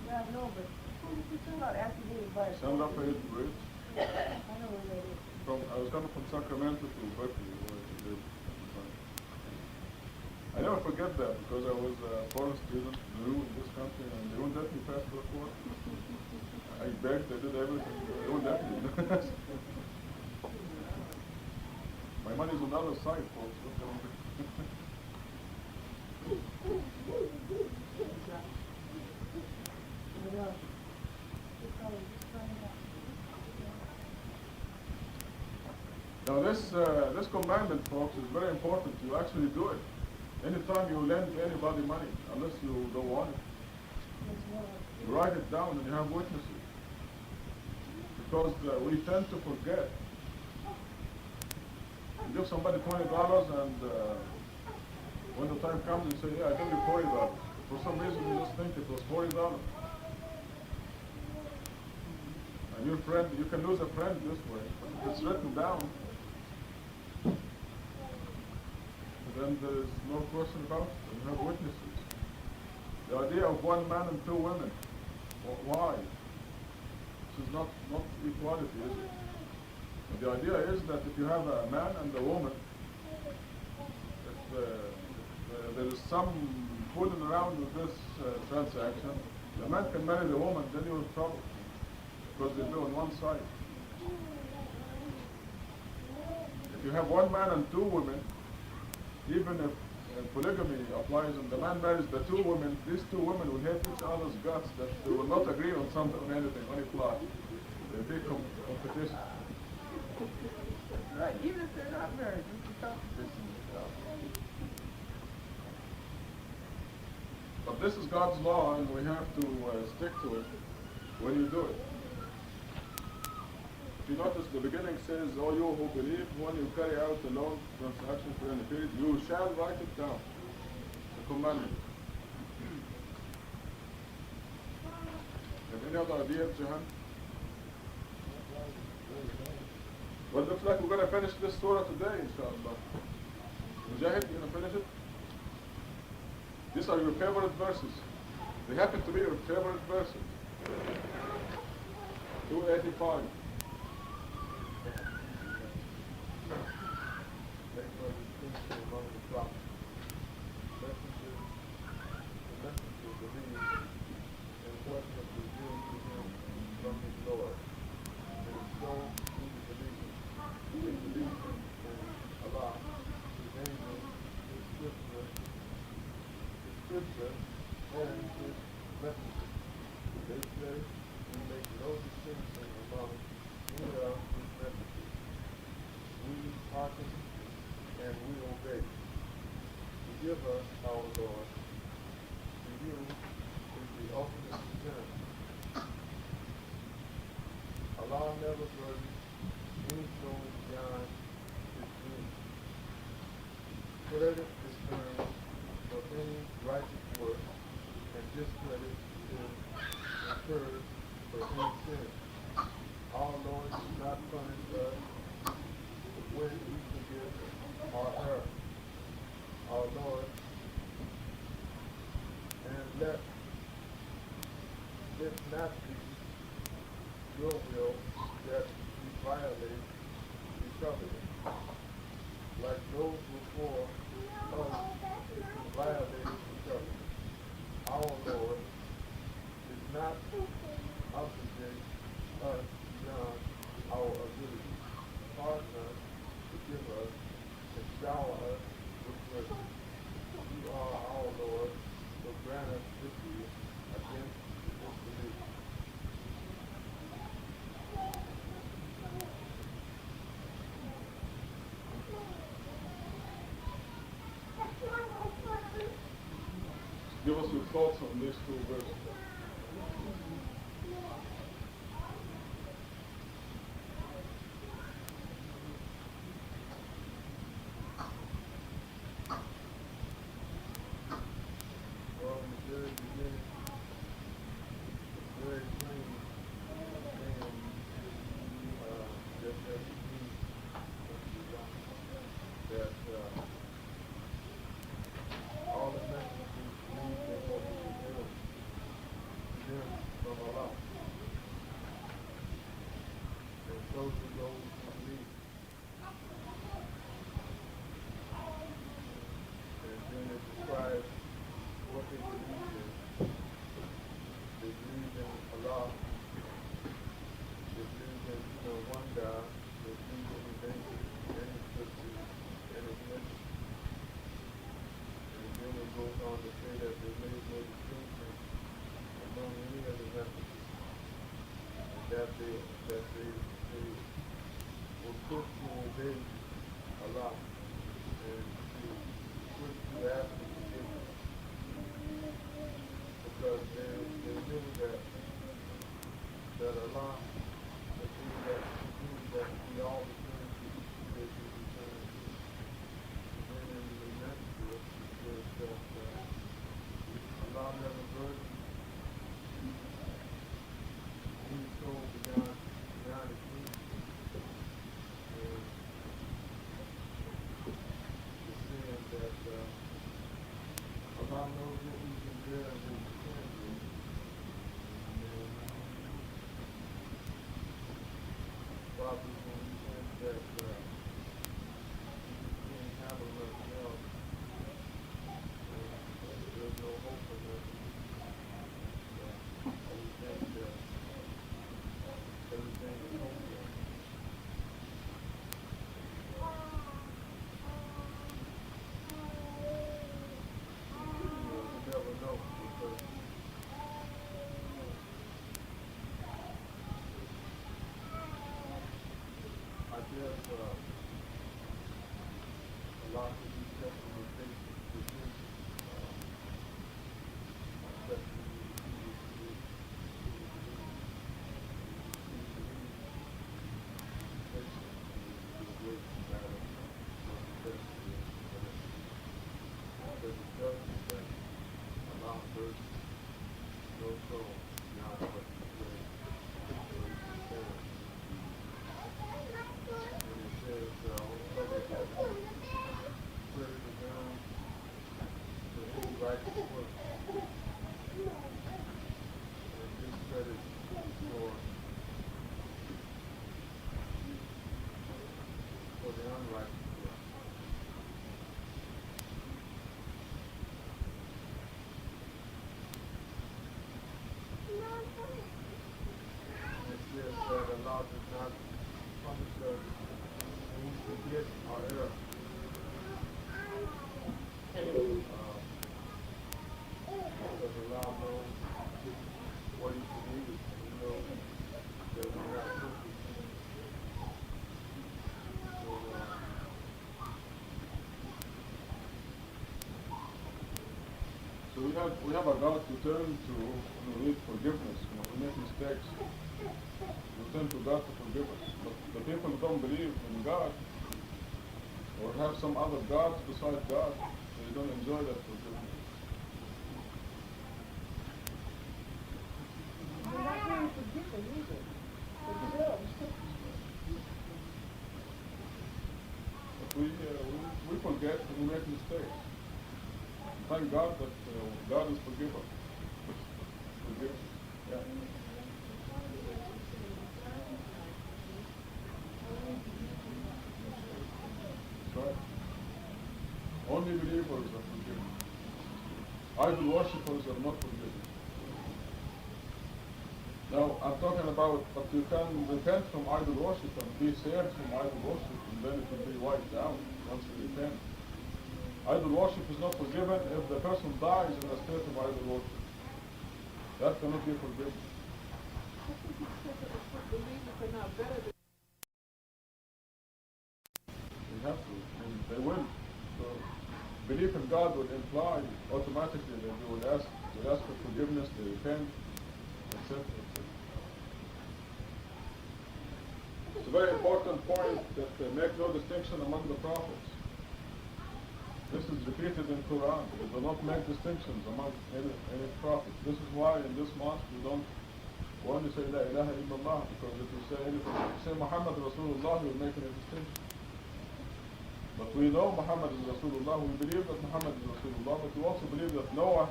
yeah, I know, but who's not activated by it? San Rafael Bridge. I know where that is. I was coming from Sacramento to Berkeley. Where I lived. I never forget that because I was a foreign student, new in this country, and they wouldn't let me pass the court. I begged, I did everything. They wouldn't let me. My money's on the other side, folks. What can I do? But, just probably just trying it out. Now this commandment, folks, is very important. You actually do it. Anytime you lend anybody money, unless you don't want it, you write it down and you have witnesses. Because we tend to forget. You give somebody $20 and when the time comes you say, yeah, I give you $40. For some reason you just think it was $40. And your friend, you can lose a friend this way. But if it's written down, then there is no question about it. You have witnesses. The idea of one man and two women, why? This is not equality, is it? But the idea is that if you have a man and a woman, if there is some fooling around with this transaction, the man can marry the woman, then you're in trouble. Because they live on one side. If you have one man and two women, even if polygamy applies and the man marries the two women, these two women will hate each other's guts that they will not agree on something, on anything, on a plot. They'll be competition. Right, even if they're not married, it's a competition. But this is God's law and we have to stick to it when you do it. If you notice, the beginning says, "O you who believe, when you carry out a loan transaction for any period, you shall write it down." The commandment. Have any other ideas, Jahan? Well, it looks like we're going to finish this surah today, inshallah. Mujahid, you going to finish it? These are your favorite verses. They happen to be your favorite verses. 285. Make no distinction among the prophets. The messenger believed in what was revealed to him from his Lord. And so do the believers. They believe in Allah, His angels, His scripture, and His messenger. They say we make no distinction among any of His messengers. We hearken and we obey. Forgive us, our Lord. To you is the ultimate return. Allah never burdens any soul beyond his means. Credit is earned for any righteous work, and discredit is incurred for any sin. Our Lord does not punish us when we forgive our error. Our Lord, and let it not be your will that we violate the covenant, like those before us who violated the covenant. Our Lord is not obligate us beyond our ability. Pardon us, forgive us, and shower us with mercy. You are our Lord, so grant us victory against disbelief. Give us your thoughts on these two verses. From the very beginning, that they will put to obey Allah and to put to ask for forgiveness. Because they knew that Allah, the thing that He knew that we all return to, that we return to. And then in the next verse, it says that Allah never burdened any soul beyond its needs. And it's saying that Allah knows what we can bear and what we can't bear. Probably when we think that we can't handle nothing else, there's no hope for nothing. We think that everything is hopeless. You never know because I guess a lot of these customers face resistance, especially for the unrighteous work. It says that Allah does not punish us when we forget our error. Because Allah knows what He created, and He knows that we're not perfect. So we have a God to turn to when we need forgiveness, when we make mistakes. We turn to God to forgive us. But the people who don't believe in God or have some other gods besides God, they don't enjoy that forgiveness. They're not really forgiven either. Themselves. But we forget when we make mistakes. Thank God that God is forgiver. Forgives us. Yeah. That's right. Only believers are forgiven. Idol worshippers are not forgiven. Now, I'm talking about, but you can repent from idol worship and be saved from idol worship, and then it will be wiped out once you repent. Idol worship is not forgiven if the person dies in a state of idol worship. That cannot be forgiven. I think he said that the believers are not better than They have to, and they will. So, belief in God would imply automatically that they would ask for forgiveness, they repent, etc. It's a very important point that they make no distinction among the prophets. This is repeated in Quran. They do not make distinctions among any prophet. This is why in this mosque we only say La ilaha illallah, because if you say anything, if you say Muhammad Rasulullah, you will make any distinction. But we know Muhammad is Rasulullah, we believe that Muhammad is Rasulullah, but we also believe that Noah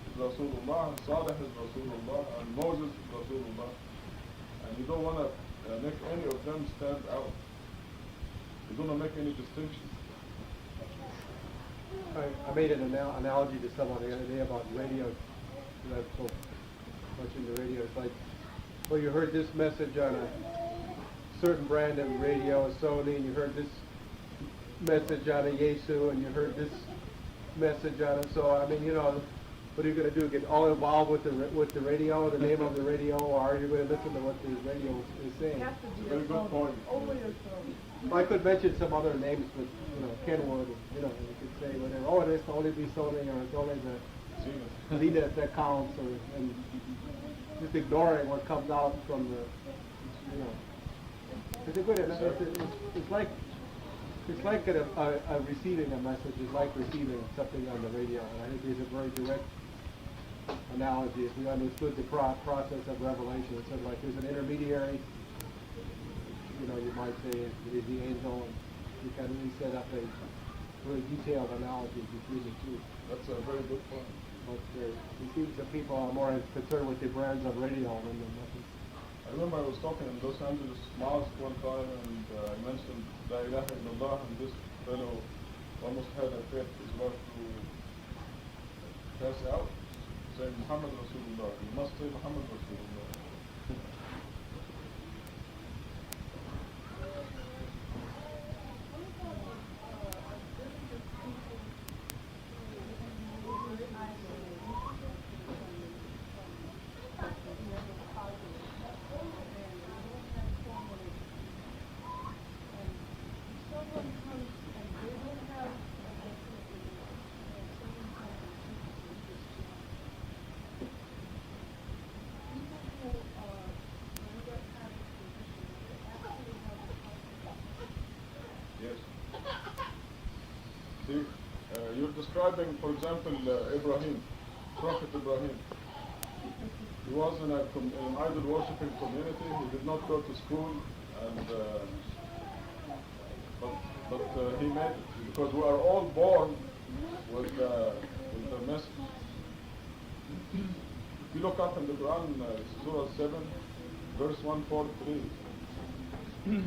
is Rasulullah, and Salih is Rasulullah, and Moses is Rasulullah. And you don't want to make any of them stand out. You don't want to make any distinction. I made an analogy to someone the other day about radio. I'm so watching the radio. It's like, well, you heard this message on a certain brand of radio, Sony, and you heard this message on a Yesu, and you heard this message on it. So, I mean, What are you going to do? Get all involved with the radio, the name of the radio, or are you going to listen to what the radio is saying? It has to be Very a good phone, point. only a phone. I could mention some other names with, Kenwood, you could say whatever. Oh, it has to only be Sony, or it's only the leader that counts, and just ignoring what comes out from the, It's a good. It's like a receiving a message. It's like receiving something on the radio, and I think it's a very direct analogy. If we understood the process of revelation, it's sort of like there's an intermediary. You might say it is the angel, and you can really set up a very detailed analogy between the two. That's a very good point. But it seems that people are more concerned with the brands of radio than the message. I remember I was talking in Los Angeles mosque one time, and I mentioned La ilaha illallah, and this fellow almost had a fit. He's about to pass out, saying Muhammad Rasulullah. You must say Muhammad Rasulullah. Yes. See, you're describing, for example, Ibrahim, Prophet Ibrahim. He was in an idol worshipping community. He did not go to school, and but he made it, because we are all born with the message. If you look up in the Quran, Surah 7, verse 143.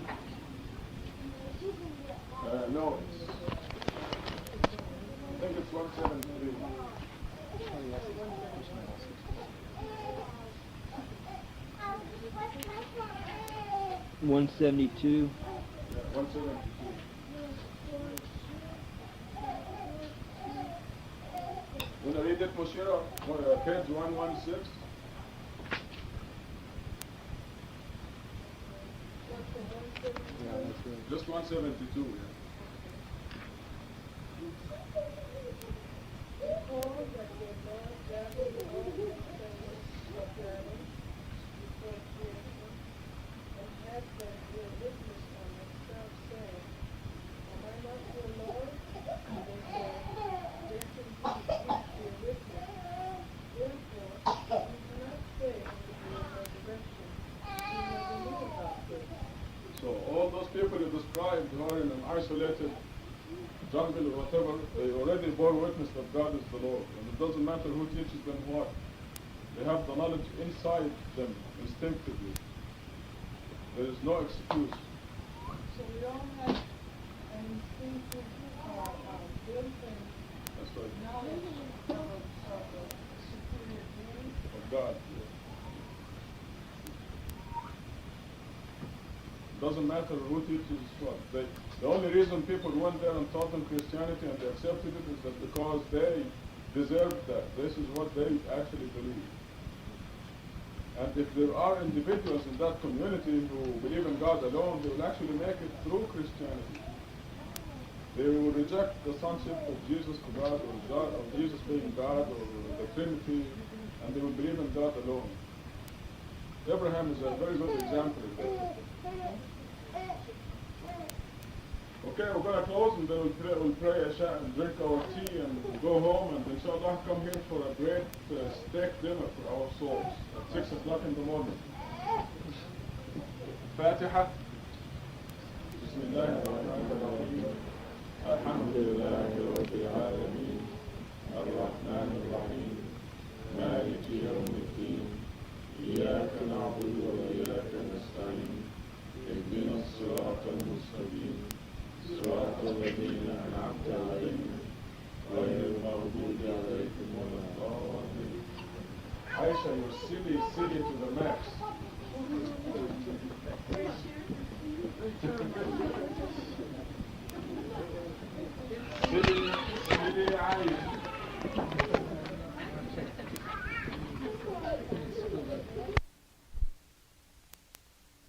No, I think it's 173. 172. Yeah, 172. You want to read it, Mushira? Page 116. Yeah, that's right. Just 172, yeah. So all those people you described who are in an isolated jungle or whatever, they already bore witness that God is the Lord. And it doesn't matter who teaches them what. They have the knowledge inside them instinctively. There is no excuse. So we all have an instinctive built-in That's right. knowledge of the superior being. Of God. Doesn't matter who teaches what. The only reason people went there and taught them Christianity and they accepted it is that because they deserved that. This is what they actually believe. And if there are individuals in that community who believe in God alone, they will actually make it through Christianity. They will reject the sonship of Jesus to God, or God, of Jesus being God, or the Trinity, and they will believe in God alone. Abraham is a very good example of that. Okay, we're going to close and then we'll pray Isha and drink our tea and go home, and inshallah come here for a great steak dinner for our souls at 6 o'clock in the morning. Fatiha. Bismillahirrahmanirrahim. Alhamdulillahi Rabbil Alameen. Ar-Rahman Ar-Rahim. Maliki Yawmiddin. Iyaka na'budu wa iyaka nasta'in. اهدنا الصراط المستقيم صراط الذين أنعمت عليهم غير المغضوب عليهم ولا الضالين. Aisha, you're silly to the max. silly Aisha.